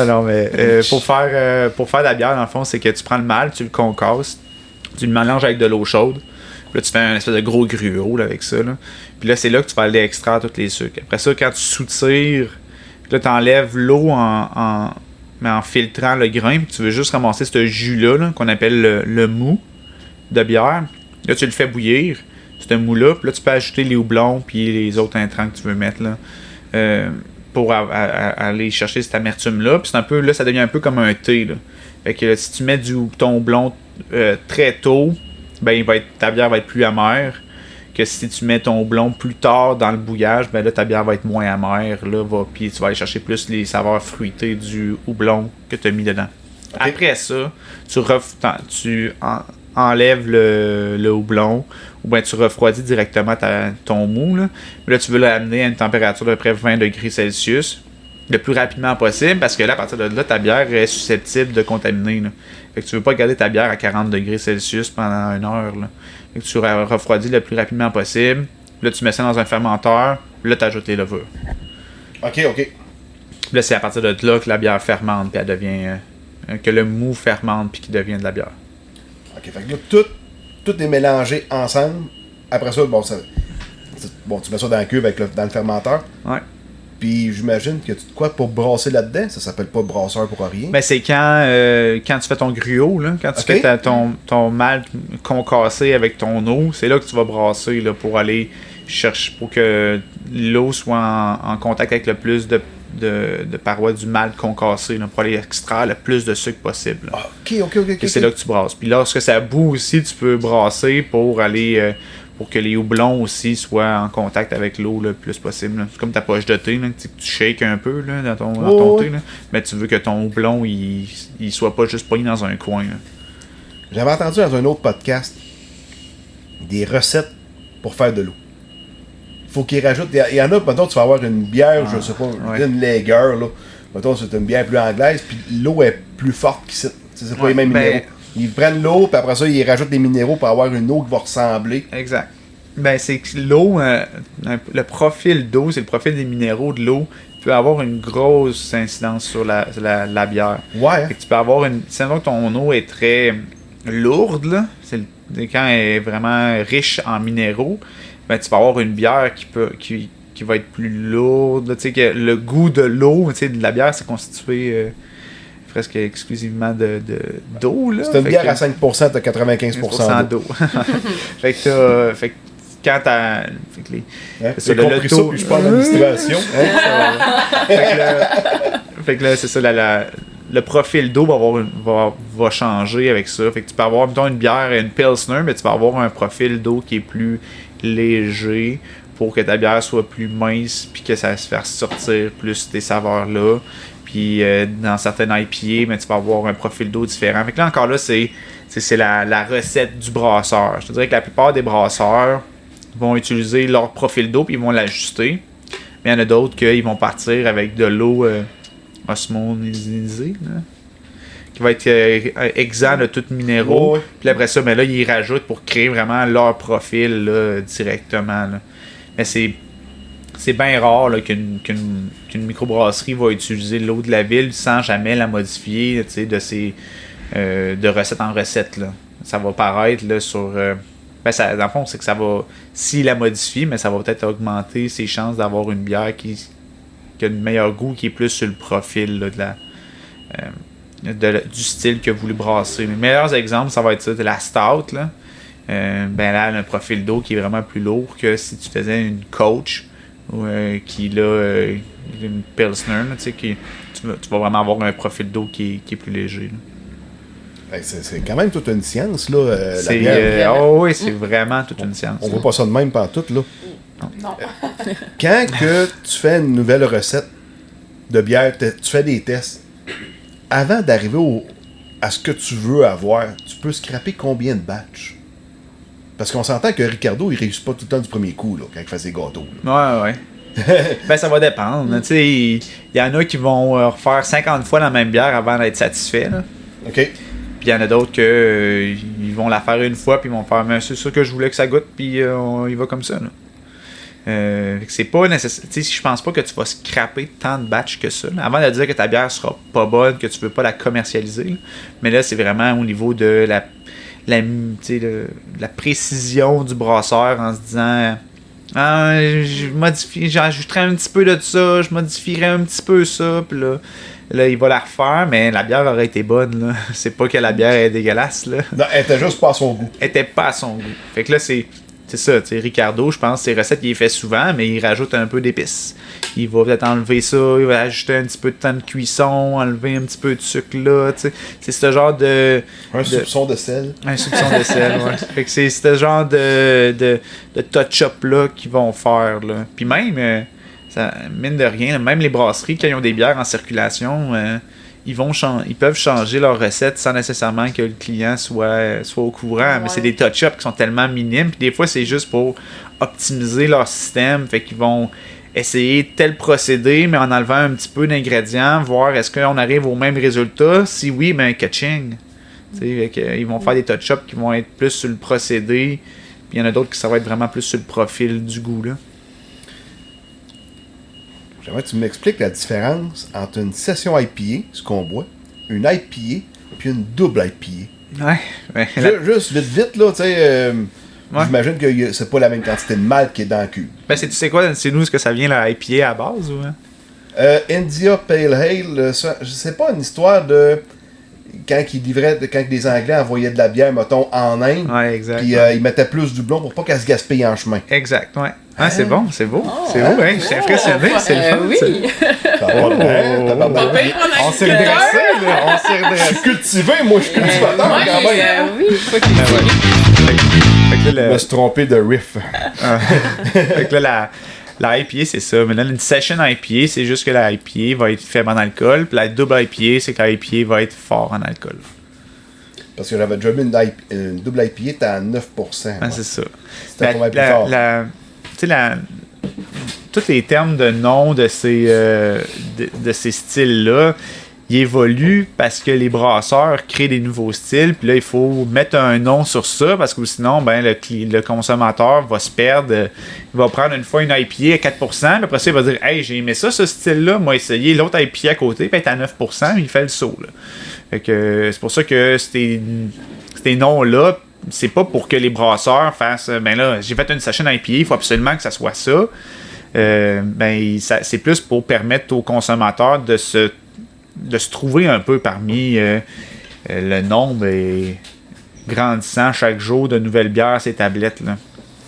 non, mais pour faire de la bière, dans le fond, c'est que tu prends le malt, tu le concasses, tu le mélanges avec de l'eau chaude. Puis là, tu fais un espèce de gros gruau là, avec ça, là. Puis là, c'est là que tu vas aller extraire tous les sucres. Après ça, quand tu soutires, là, tu enlèves l'eau en filtrant le grain. Puis tu veux juste ramasser ce jus-là, là, qu'on appelle le mou de bière. Là, tu le fais bouillir, ce mou-là. Puis là, tu peux ajouter les houblons puis les autres intrants que tu veux mettre, là. pour aller chercher cette amertume-là. Puis c'est un peu, là, ça devient un peu comme un thé, là. Fait que si tu mets du houblon blond très tôt, ben ta bière va être plus amère. Que si tu mets ton houblon plus tard dans le bouillage, ben là, ta bière va être moins amère. Puis tu vas aller chercher plus les saveurs fruitées du houblon que tu as mis dedans. Okay. Après ça, tu enlèves le houblon ou bien tu refroidis directement ton mou. Là. Là, tu veux l'amener à une température d'à peu près 20 degrés Celsius le plus rapidement possible parce que là, à partir de là, ta bière est susceptible de contaminer. Là. Fait que tu veux pas garder ta bière à 40 degrés Celsius pendant 1 heure. Là. Fait que tu refroidis le plus rapidement possible. Là, tu mets ça dans un fermenteur. Là, tu ajoutes les levures. OK. Là, c'est à partir de là que la bière fermente puis elle devient... que le mou fermente puis qu'il devient de la bière. OK, fait que là, tout est mélangé ensemble. Après ça, tu mets ça dans la cuve dans le fermenteur. Ouais. Puis j'imagine que tu quoi pour brasser là-dedans? Ça s'appelle pas brasseur pour rien. Ben c'est quand tu fais ton gruau, là, quand tu fais ton malt concassé avec ton eau, c'est là que tu vas brasser là, pour aller chercher, pour que l'eau soit en contact avec le plus de parois du malt concassé là, pour aller extraire le plus de sucre possible. Ah, OK. C'est là que tu brasses. Puis lorsque ça bout aussi, tu peux brasser pour aller... pour que les houblons aussi soient en contact avec l'eau le plus possible. Là. C'est comme ta poche de thé, là, que tu shakes un peu là, dans ton thé, là, mais tu veux que ton houblon il soit pas juste pogné dans un coin. Là. J'avais entendu dans un autre podcast des recettes pour faire de l'eau. Faut qu'ils rajoutent... Il y en a, mettons, tu vas avoir une bière, je sais pas, une lager, là. Mettons, c'est une bière plus anglaise, puis l'eau est plus forte qu'ici. C'est pas les mêmes minéraux. Ils prennent l'eau, puis après ça, ils rajoutent des minéraux pour avoir une eau qui va ressembler. Exact. Ben, c'est que l'eau, le profil d'eau, c'est le profil des minéraux de l'eau, peut avoir une grosse incidence sur la bière. Ouais. Fait que tu peux avoir sinon ton eau est très lourde, là, quand elle est vraiment riche en minéraux, ben, tu vas avoir une bière qui va être plus lourde. Tu sais, que le goût de l'eau, tu sais, de la bière, c'est constitué... presque exclusivement d'eau. Là. C'est une bière à 5%, t'as 95% d'eau. Fait que quand t'as... J'ai compris ça, puis je parle d'administration. Fait que là, c'est ça, le profil d'eau va changer avec ça. Fait que tu peux avoir, mettons, une bière et une Pilsner, mais tu vas avoir un profil d'eau qui est plus léger pour que ta bière soit plus mince puis que ça se fasse sortir plus des saveurs-là. Puis dans certaines IPA, mais tu vas avoir un profil d'eau différent. Fait que là, encore là, c'est la recette du brasseur. Je te dirais que la plupart des brasseurs vont utiliser leur profil d'eau puis ils vont l'ajuster. Mais il y en a d'autres qui vont partir avec de l'eau osmonisée, là, qui va être exempt de tout minéraux. Puis après ça, là, ils rajoutent pour créer vraiment leur profil là, directement. Là. Mais c'est bien rare là, qu'une microbrasserie va utiliser l'eau de la ville sans jamais la modifier de recette en recette. Là. Ça va paraître là, sur... dans le fond, c'est que ça va... S'il la modifie, mais ça va peut-être augmenter ses chances d'avoir une bière qui a un meilleur goût, qui est plus sur le profil là, du style que vous voulez brasser. Les meilleurs exemples, ça va être ça, de la stout. Là. Là, elle a un profil d'eau qui est vraiment plus lourd que si tu faisais une Coach qui a une Pilsner. Là, tu vas vraiment avoir un profil d'eau qui est plus léger. Là. C'est quand même toute une science, là, la bière. Oui, c'est vraiment toute une science. On voit pas ça de même pantoute, là. Non. Quand que tu fais une nouvelle recette de bière, tu fais des tests, avant d'arriver à ce que tu veux avoir, tu peux scraper combien de batchs? Parce qu'on s'entend que Ricardo, il réussit pas tout le temps du premier coup, là, quand il fait ses gâteaux. Là. Ouais. Ben, ça va dépendre. Il y en a qui vont refaire 50 fois la même bière avant d'être satisfaits. Là. OK. Puis il y en a d'autres que ils vont la faire une fois, puis ils vont faire, mais c'est ça que je voulais que ça goûte, puis il va comme ça. Là. C'est pas nécessaire. Je pense pas que tu vas scraper tant de batchs que ça. Là. Avant de dire que ta bière sera pas bonne, que tu veux pas la commercialiser. Là. Mais là, c'est vraiment au niveau de la précision du brasseur en se disant j'ajouterai un petit peu de ça, je modifierai un petit peu ça, puis là il va la refaire, mais la bière aurait été bonne. Là. C'est pas que la bière est dégueulasse. Là. Non, elle était juste pas à son goût. Elle était pas à son goût. Fait que là, c'est c'est ça, tu sais, Ricardo, je pense, ses recettes, il les fait souvent, mais il rajoute un peu d'épices. Il va peut-être enlever ça, il va ajouter un petit peu de temps de cuisson, enlever un petit peu de sucre là, tu sais. C'est ce genre de... soupçon de sel. Un soupçon de sel, ouais. Fait que c'est ce genre de touch-up là qu'ils vont faire, là. Puis même, ça, mine de rien, même les brasseries, quand ils ont des bières en circulation... ils peuvent changer leur recette sans nécessairement que le client soit au courant. Ouais. Mais c'est des touch-ups qui sont tellement minimes. Puis des fois, c'est juste pour optimiser leur système. Fait qu'ils vont essayer tel procédé, mais en enlevant un petit peu d'ingrédients, voir est-ce qu'on arrive au même résultat. Si oui, ben catching. Ils vont faire des touch-ups qui vont être plus sur le procédé. Puis il y en a d'autres qui ça va être vraiment plus sur le profil du goût, là. J'aimerais que tu m'expliques la différence entre une session IPA, ce qu'on boit, une IPA, puis une double IPA. Ouais. Juste vite, là, tu sais, j'imagine que c'est pas la même quantité de malt qui est dans le cube. Ben, tu sais quoi, c'est nous, est-ce que ça vient la IPA à base, ou... India Pale Ale, je sais pas une histoire de... Quand les Anglais envoyaient de la bière, mettons, en Inde, puis ils mettaient plus du blond pour pas qu'elle se gaspille en chemin. Exact, ouais. Ah, c'est bon, c'est beau. C'est beau, hein? Je suis impressionné, c'est le fun. Oui. On s'est redressé, là. On s'est redressé. Je suis cultivé, moi, je suis cultivateur quand même. Oui, faut qu'il Je me suis trompé de riff. Fait que là, la IPA, c'est ça. Maintenant, une session IPA, c'est juste que la IPA va être faible en alcool. Puis la double IPA, c'est que la IPA va être fort en alcool. Parce que j'avais déjà mis une double IPA, t'es à 9%. Ah, c'est ça. C'était pour plus fort. Tu sais, tous les termes de nom de ces styles-là, ils évoluent parce que les brasseurs créent des nouveaux styles. Puis là, il faut mettre un nom sur ça parce que sinon, ben, le consommateur va se perdre. Il va prendre une fois une IPA à 4%. Puis après ça, il va dire « Hey, j'ai aimé ça, ce style-là. Moi, essayer l'autre IPA à côté. Puis être à 9%. » Il fait le saut. Là. Fait que c'est pour ça que ces noms-là, c'est pas pour que les brasseurs fassent ben là, j'ai fait une session IPA, il faut absolument que ça soit ça. C'est plus pour permettre aux consommateurs de se trouver un peu parmi le nombre grandissant chaque jour de nouvelles bières ces tablettes là.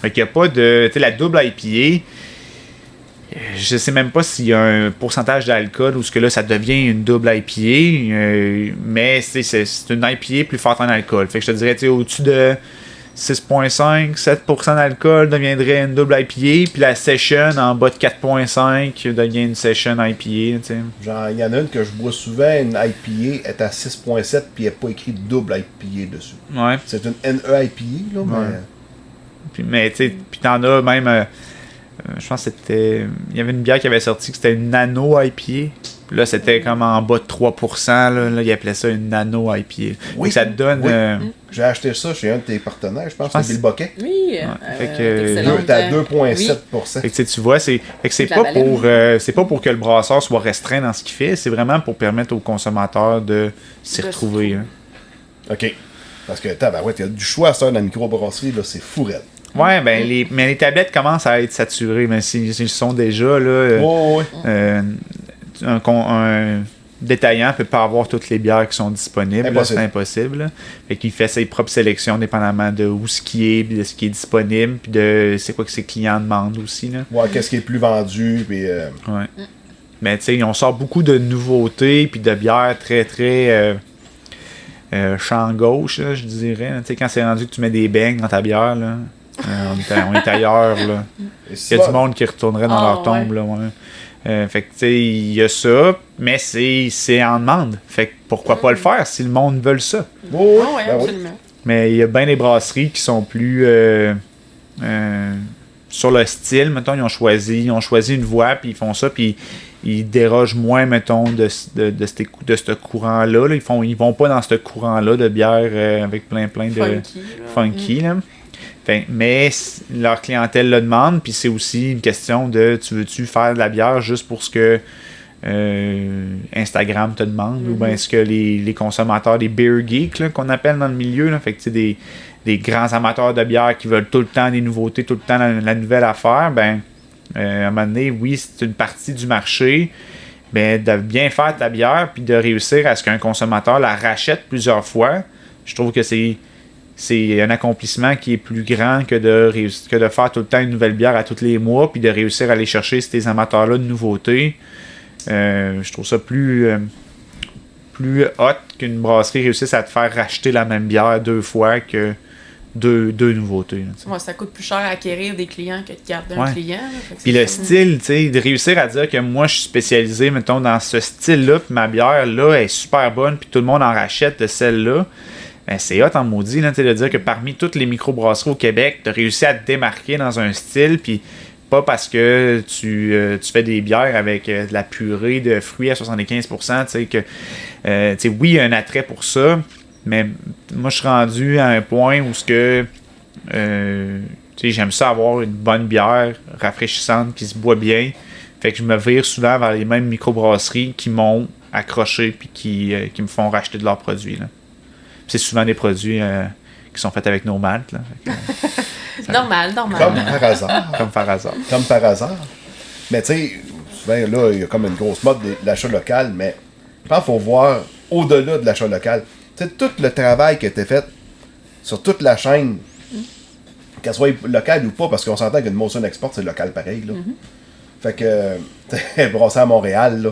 Fait qu'il n'y a pas de. Tu sais, la double IPA, je sais même pas s'il y a un pourcentage d'alcool ou ce que là ça devient une double IPA, mais c'est une IPA plus forte en alcool. Fait que je te dirais, au-dessus de 6,5-7% d'alcool deviendrait une double IPA, puis la session en bas de 4,5 devient une session IPA. T'sais. Genre, il y en a une que je bois souvent, une IPA est à 6,7 puis il n'y a pas écrit double IPA dessus. Ouais. C'est une NE IPA, là, mais. Mais tu sais, puis t'en as même. Je pense que c'était. Il y avait une bière qui avait sorti que c'était une nano IPA. Là, c'était comme en bas de 3%. Là, ils appelaient ça une nano IPA. Oui, ça te donne. Oui. J'ai acheté ça chez un de tes partenaires, je pense que c'est Bill Boquet. Oui. T'es à 2,7%. Fait que tu vois, c'est pas pour que le brasseur soit restreint dans ce qu'il fait, c'est vraiment pour permettre aux consommateurs de s'y retrouver. Hein. OK. Parce que, il y a du choix à ça dans la microbrasserie, là, c'est fou raide. Ouais, mais les tablettes commencent à être saturées, mais s'ils sont déjà là. Un détaillant peut pas avoir toutes les bières qui sont disponibles, là, c'est impossible. Là. Fait qu'il fait ses propres sélections dépendamment de où ce qui est, puis de ce qui est disponible, puis de c'est quoi que ses clients demandent aussi. Là. Ouais, qu'est-ce qui est plus vendu, puis. Ouais. Mais tu sais, on sort beaucoup de nouveautés, puis de bières très très champ gauche, là, je dirais. Tu sais, quand c'est rendu que tu mets des beignes dans ta bière, là. On est ailleurs, là. Il y a du monde qui retournerait dans leur tombe, là, ouais. Fait que, tu sais, il y a ça, mais c'est en demande. Fait que pourquoi pas le faire si le monde veut ça? Oui, absolument. Mais il y a bien des brasseries qui sont plus sur le style, mettons, ils ont choisi une voie, puis ils font ça, puis ils dérogent moins, mettons, de ce courant-là. Là. Ils vont pas dans ce courant-là de bière avec plein de funky, là. Mais leur clientèle le demande, puis c'est aussi une question de tu veux-tu faire de la bière juste pour ce que Instagram te demande, ou bien est-ce que les consommateurs, des beer geeks là, qu'on appelle dans le milieu, là, fait que des grands amateurs de bière qui veulent tout le temps des nouveautés, tout le temps la nouvelle affaire, à un moment donné, oui, c'est une partie du marché, de bien faire ta bière puis de réussir à ce qu'un consommateur la rachète plusieurs fois. Je trouve que c'est c'est un accomplissement qui est plus grand que de faire tout le temps une nouvelle bière à tous les mois, puis de réussir à aller chercher ces amateurs-là de nouveautés. Je trouve ça plus hot qu'une brasserie réussisse à te faire racheter la même bière 2 fois que deux nouveautés. Ouais, ça coûte plus cher à acquérir des clients que de garder un client. Puis le style, tu sais, de réussir à dire que moi je suis spécialisé, mettons, dans ce style-là, puis ma bière là est super bonne, puis tout le monde en rachète de celle-là. Ben, c'est hot en maudit, là, de dire que parmi toutes les microbrasseries au Québec, tu as réussi à te démarquer dans un style, puis pas parce que tu fais des bières avec de la purée de fruits à 75%, tu sais, que, oui, il y a un attrait pour ça, mais moi, je suis rendu à un point où j'aime ça avoir une bonne bière rafraîchissante qui se boit bien, fait que je me vire souvent vers les mêmes microbrasseries qui m'ont accroché, puis qui me font racheter de leurs produits, là. C'est souvent des produits qui sont faits avec nos maltes. Là. Normal. Comme par hasard. Comme par hasard. Mais tu sais, souvent là, il y a comme une grosse mode de l'achat local, mais je pense qu'il faut voir au-delà de l'achat local. Tu sais, tout le travail qui a été fait sur toute la chaîne, qu'elle soit locale ou pas, parce qu'on s'entend qu'une Molson Export, c'est local pareil. Là. Fait que, brassé à Montréal, là.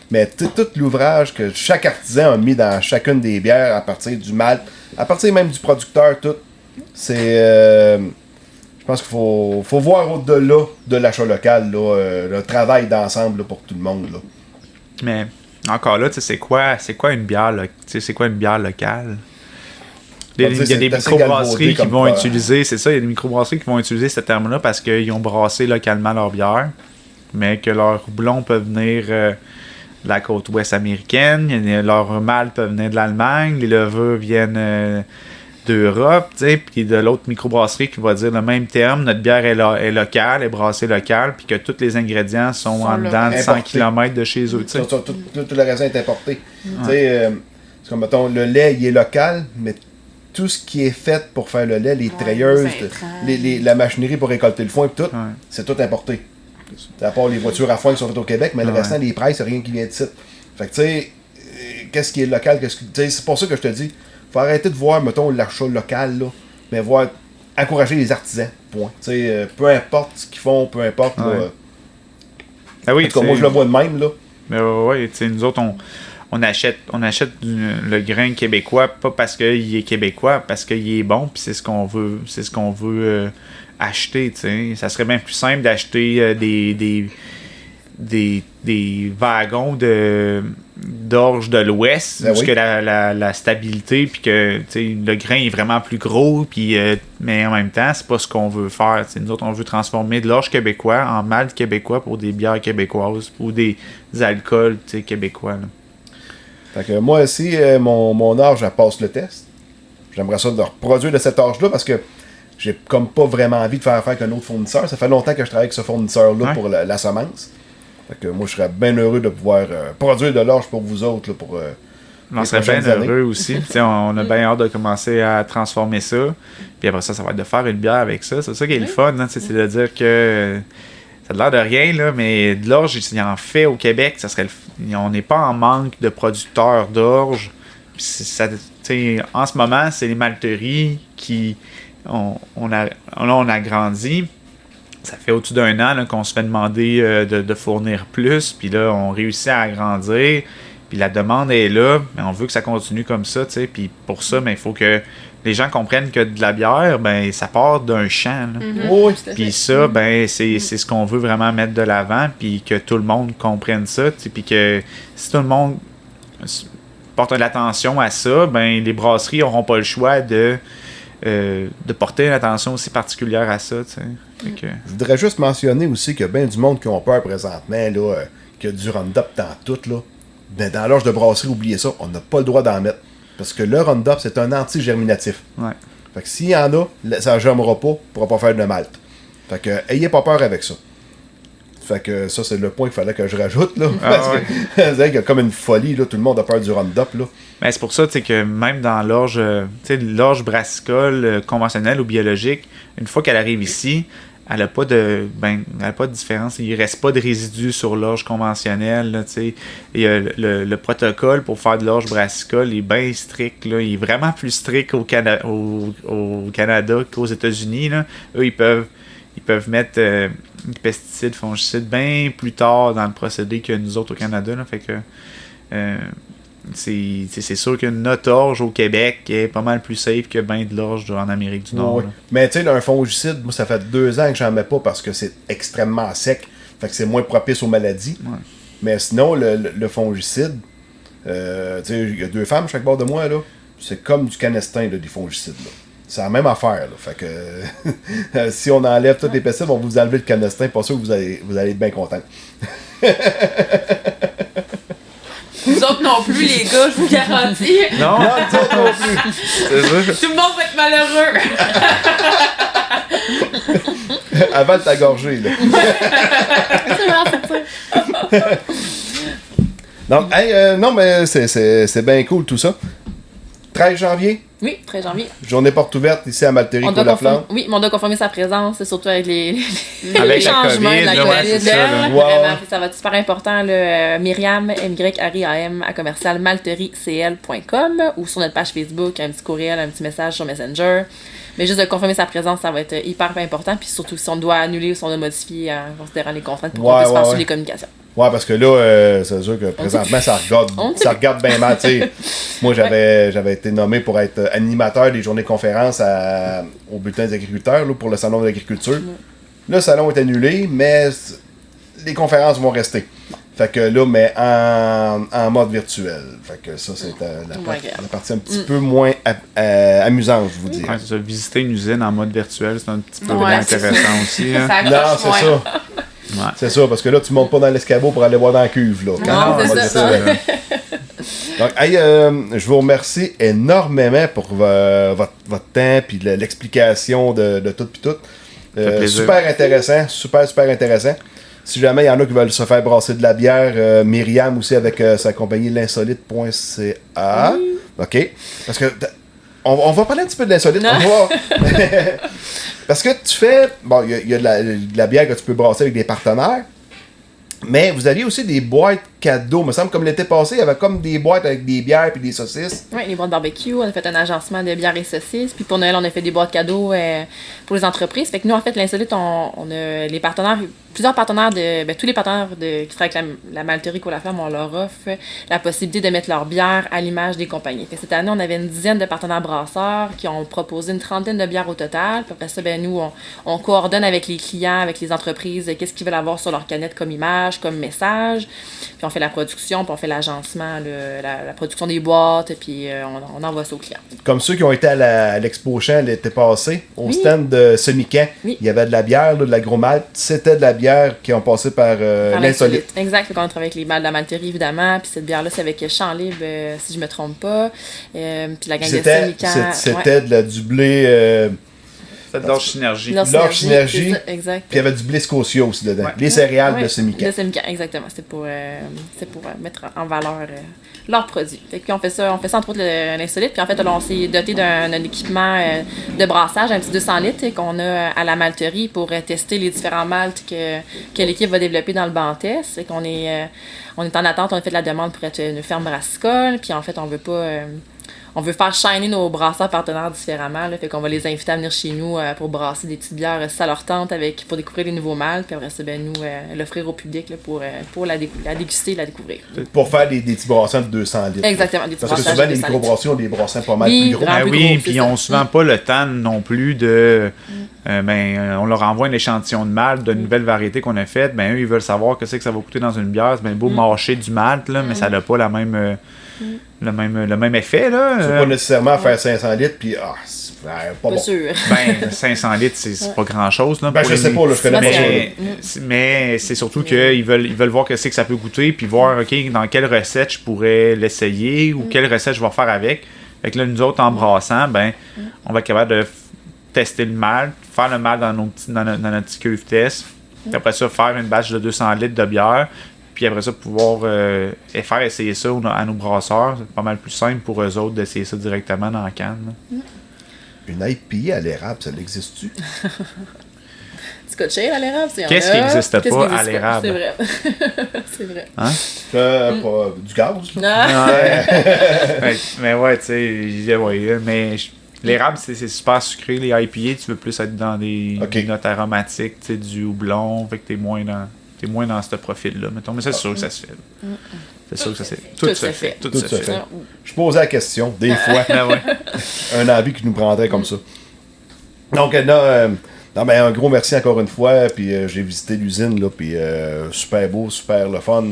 Mais tout l'ouvrage que chaque artisan a mis dans chacune des bières à partir du malt, à partir même du producteur, tout, c'est... je pense qu'il faut voir au-delà de l'achat local, là, le travail d'ensemble là, pour tout le monde. Là. Mais encore là, c'est quoi une bière c'est quoi une bière locale? Il y a des microbrasseries qui vont utiliser, c'est ça, il y a des microbrasseries qui vont utiliser ce terme-là parce qu'ils ont brassé localement leur bière, mais que leurs houblons peuvent venir... de la côte ouest américaine, leurs mâles peuvent venir de l'Allemagne, les levures viennent d'Europe, puis de l'autre microbrasserie qui va dire le même terme, notre bière est locale, est brassée locale, puis que tous les ingrédients sont en dedans de 100 km de chez eux. Tout le raisin est importé. C'est comme, mettons, le lait, il est local, mais tout ce qui est fait pour faire le lait, les treilleuses, la machinerie pour récolter le foin, tout, c'est tout importé. À part les voitures à foin qui sont faites au Québec, mais le restant, les prix, c'est rien qui vient de site. Fait que, tu sais, qu'est-ce qui est local, c'est pour ça que je te dis, faut arrêter de voir, mettons, l'achat local, là, mais encourager les artisans, point. Tu sais, peu importe ce qu'ils font, peu importe, là. Ah oui, en tout cas, moi, je le vois de même, là. Mais oui, tu sais, nous autres, on achète le grain québécois, pas parce qu'il est québécois, parce qu'il est bon, puis c'est ce qu'on veut acheter, tu sais. Ça serait bien plus simple d'acheter des wagons d'orge de l'Ouest, parce que la stabilité, puis que le grain est vraiment plus gros, puis mais en même temps, c'est pas ce qu'on veut faire. T'sais. Nous autres, on veut transformer de l'orge québécois en malt québécois pour des bières québécoises, ou des alcools québécois. Là. Fait que moi aussi, mon orge, elle passe le test. J'aimerais ça de reproduire de cet orge-là, parce que j'ai comme pas vraiment envie de faire affaire avec un autre fournisseur. Ça fait longtemps que je travaille avec ce fournisseur-là pour la semence. Fait que moi, je serais bien heureux de pouvoir produire de l'orge pour vous autres. Là, pour, on serait bien heureux aussi. On a bien hâte de commencer à transformer ça. Puis après ça va être de faire une bière avec ça. C'est ça qui est le fun. Hein, c'est de dire que ça a l'air de rien, là, mais de l'orge, il en fait au Québec. Ça serait on n'est pas en manque de producteurs d'orge. En ce moment, c'est les malteries qui... On a grandi. Ça fait au-dessus d'un an là, qu'on se fait demander de fournir plus. Puis là, on réussit à agrandir. Puis la demande est là. Mais on veut que ça continue comme ça. T'sais. Puis pour ça, il faut que les gens comprennent que de la bière, ça part d'un champ. Puis ça, c'est ce qu'on veut vraiment mettre de l'avant. Puis que tout le monde comprenne ça. Puis que si tout le monde porte de l'attention à ça, les brasseries n'auront pas le choix de porter une attention aussi particulière à ça. Que... Je voudrais juste mentionner aussi qu'il y a bien du monde qui ont peur présentement, là, qu'il y a du Roundup dans tout. Là. Ben, dans l'orge de brasserie, oubliez ça, on n'a pas le droit d'en mettre. Parce que le Roundup, c'est un anti-germinatif. Ouais. Fait que s'il y en a, ça ne germera pas, on ne pourra pas faire de malt. Fait que ayez pas peur avec ça. Fait que ça, c'est le point qu'il fallait que je rajoute, là. Parce que c'est vrai qu'il y a comme une folie, là. Tout le monde a peur du Roundup, là. Mais c'est pour ça, que même dans l'orge brassicole conventionnelle ou biologique, une fois qu'elle arrive ici, elle n'a pas de différence. Il ne reste pas de résidus sur l'orge conventionnelle. Là, et, le protocole pour faire de l'orge brassicole est bien strict. Là. Il est vraiment plus strict au Canada qu'aux États-Unis. Là. Eux, ils peuvent mettre des pesticides, fongicides bien plus tard dans le procédé que nous autres au Canada. Là. Fait que c'est sûr que notre orge au Québec est pas mal plus safe que ben de l'orge en Amérique du Nord. Oui. Mais tu sais, un fongicide, moi, ça fait 2 ans que j'en mets pas parce que c'est extrêmement sec. Fait que c'est moins propice aux maladies. Ouais. Mais sinon, le fongicide, tu sais, il y a 2 femmes chaque bord de moi, là. C'est comme du canestin, là, des fongicides, là. C'est la même affaire, là. Fait que si on enlève tous les pesticides, on va vous enlever le canestin. Pas sûr que vous allez être bien content. Vous autres non plus, les gars, je vous garantis. Non, nous autres non plus. c'est ça. Tout le monde va être malheureux. Avant de t'agorger, là. Donc, hey, non, mais c'est bien cool tout ça. 13 janvier, Oui, 13 janvier. journée porte ouverte ici à Malterie, Côte-la-Flamme. Oui, mais on doit confirmer sa présence, surtout avec les Avec la changements COVID, de la là, ouais, c'est ça, là. Wow. Vraiment, ça va être super important. Là, Myriam, MYRIAM, à commercial malteriecl.com ou sur notre page Facebook, un petit courriel, un petit message sur Messenger. Mais juste de confirmer sa présence, ça va être hyper important. Puis surtout, si on doit annuler ou si on doit modifier en considérant les contraintes pour qu'on puisse faire sur les communications. Ouais, parce que là, c'est sûr que présentement, ça regarde bien mal. T'sais. Moi, j'avais été nommé pour être animateur des journées conférences au bulletin des agriculteurs là, pour le salon de l'agriculture. Le salon est annulé, mais les conférences vont rester. Fait que là, mais en mode virtuel. Fait que ça, c'est la partie un petit peu moins amusante, je vous dis. Ouais, c'est ça. Visiter une usine en mode virtuel, c'est un petit peu moins intéressant aussi. Hein. Ça Non, accroche c'est moins. ça. Ouais. C'est ça, parce que là, tu montes pas dans l'escabeau pour aller voir dans la cuve. Là. Non, c'est ça. Donc, hey, je vous remercie énormément pour votre temps et l'explication de tout puis tout. Super intéressant, super intéressant. Si jamais il y en a qui veulent se faire brasser de la bière, Myriam aussi avec sa compagnie l'insolite.ca. OK. Parce que on va parler un petit peu de l'insolite. On va... Parce que tu fais... Bon, il y a de la bière que tu peux brasser avec des partenaires. Mais vous aviez aussi des boîtes cadeaux. Il me semble comme l'été passé, il y avait comme des boîtes avec des bières et des saucisses. Oui, les boîtes barbecue. On a fait un agencement de bières et saucisses. Puis pour Noël, on a fait des boîtes cadeaux pour les entreprises. Fait que nous, en fait, l'Insolite, on a les partenaires, plusieurs partenaires tous les partenaires qui travaillent avec la malterie Côte-la-Flamme, on leur offre la possibilité de mettre leur bière à l'image des compagnies. Fait que cette année, on avait une dizaine de partenaires brasseurs qui ont proposé une trentaine de bières au total. Puis après ça, nous, on coordonne avec les clients, avec les entreprises, qu'est-ce qu'ils veulent avoir sur leur canette comme image, comme message. Puis on fait la production, puis on fait l'agencement, la production des boîtes, puis on envoie ça aux clients. Comme ceux qui ont été à l'Expo Champ l'été passé, au stand de Semi-Camp, il y avait de la bière, là, de l'agro-malt. C'était de la bière qui ont passé par l'Insolite. Exact. On travaille avec les balles de la malterie, évidemment. Puis cette bière-là, c'est avec Champ Libre, si je me trompe pas. Puis la gang de Semi-Camp. C'était du blé... C'est de l'orge synergie. L'orge synergie. Exact. Puis il y avait du blé Scotia aussi dedans. Ouais. Les céréales de Semi-Camp. De Semi-Camp, exactement. C'est pour mettre en valeur leurs produits. Fait que on fait ça entre autres l'insolite. Puis en fait, là, on s'est doté d'un équipement de brassage, un petit 200 litres qu'on a à la malterie pour tester les différents maltes que l'équipe va développer dans le banc test. Fait qu'on est en attente, on a fait de la demande pour être une ferme brassicole. Puis en fait, on veut pas... on veut faire shiner nos brasseurs partenaires différemment. Là, fait qu'on va les inviter à venir chez nous pour brasser des petites bières si ça leur tente pour découvrir les nouveaux maltes. Puis après ça, nous, l'offrir au public là, pour la déguster et la découvrir. Pour faire des petits brassins de 200 litres. Exactement. Des petits Parce que souvent, les microbrassions ont des brassins pas mal Oui, plus gros. grand. Ben plus oui, gros, puis c'est ils n'ont ça. souvent pas le temps non plus de... on leur envoie un échantillon de malt de nouvelles variétés qu'on a faites. Ben eux, ils veulent savoir que c'est que ça va coûter dans une bière. C'est bien beau mâcher du malt, là, mais ça n'a pas la même... le même effet, là. Tu peux pas nécessairement faire 500 litres, puis c'est pas bon. sûr. Ben, 500 litres, c'est pas grand-chose, là. Ben, je sais pas, là, je connais pas ça. Mais c'est surtout qu'ils veulent voir que c'est que ça peut goûter, puis voir, OK, dans quelle recette je pourrais l'essayer, ou quelle recette je vais faire avec. Fait que là, nous autres, en brassant, on va être capable de tester le malt, faire le malt dans notre petit cuve test, puis après ça, faire une batch de 200 litres de bière, puis après ça, pouvoir faire essayer ça à nos brasseurs. C'est pas mal plus simple pour eux autres d'essayer ça directement dans la canne. Là. Une IPA à l'érable, ça l'existe-tu? scotché à l'érable, c'est Qu'est-ce qui n'existe pas à l'érable? C'est vrai. C'est vrai. Hein? Pas du gaz. Ah. Mais ouais, tu sais, ouais, mais l'érable, c'est super sucré. Les IPA, tu veux plus être dans des notes aromatiques, tu sais, du houblon, fait que t'es moins dans ce profil-là, mettons. Mais c'est sûr que ça se fait. C'est sûr que ça se fait. Tout se fait. Tout se fait. Je posais la question, des fois. Un avis qui nous prendrait comme ça. Donc, un gros merci encore une fois. Puis j'ai visité l'usine, là, puis super beau, super le fun.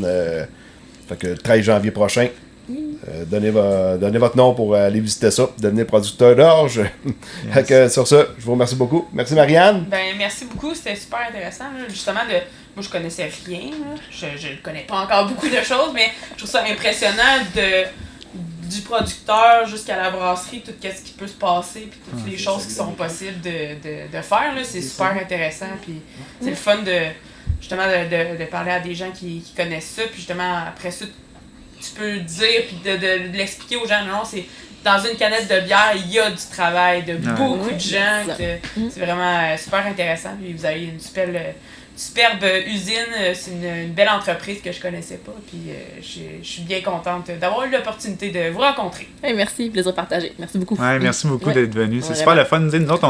Fait que le 13 janvier prochain, donnez votre nom pour aller visiter ça. Devenez producteur d'orge. Yes. Fait que sur ça, je vous remercie beaucoup. Merci Marianne. Ben merci beaucoup, c'était super intéressant. Là. Justement, moi je connaissais rien. Là. Je ne connais pas encore beaucoup de choses, mais je trouve ça impressionnant du producteur jusqu'à la brasserie, tout ce qui peut se passer, puis toutes les choses qui sont possibles de faire. Là. C'est super intéressant. Puis c'est le fun justement de parler à des gens qui connaissent ça. Puis justement, après ça, tu peux dire, puis de l'expliquer aux gens. Non, c'est dans une canette de bière, il y a du travail de beaucoup de gens. C'est vraiment super intéressant. Puis vous avez une superbe usine. C'est une belle entreprise que je connaissais pas. Puis je suis bien contente d'avoir eu l'opportunité de vous rencontrer. Hey, merci, plaisir partagé. Merci beaucoup. Ouais, merci beaucoup d'être venu. C'est super le fun. Nous autres,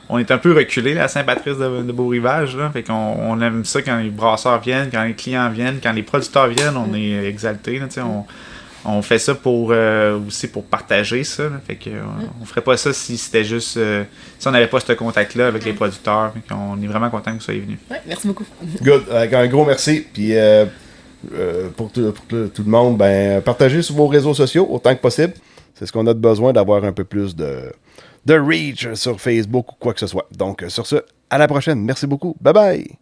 on est un peu reculés à Saint-Patrice de Beau-Rivage. Là. Fait qu'on aime ça quand les brasseurs viennent, quand les clients viennent, quand les producteurs viennent, on est exaltés. Là, on fait ça aussi pour partager ça. Là. Fait que on ferait pas ça si c'était juste si on n'avait pas ce contact-là avec les producteurs. Fait qu'on est vraiment content que vous soyez venus. Ouais, merci beaucoup. Good. Avec un gros merci. Puis pour tout le monde, partagez sur vos réseaux sociaux autant que possible. C'est ce qu'on a besoin, d'avoir un peu plus de reach sur Facebook ou quoi que ce soit. Donc sur ce, à la prochaine. Merci beaucoup. Bye bye.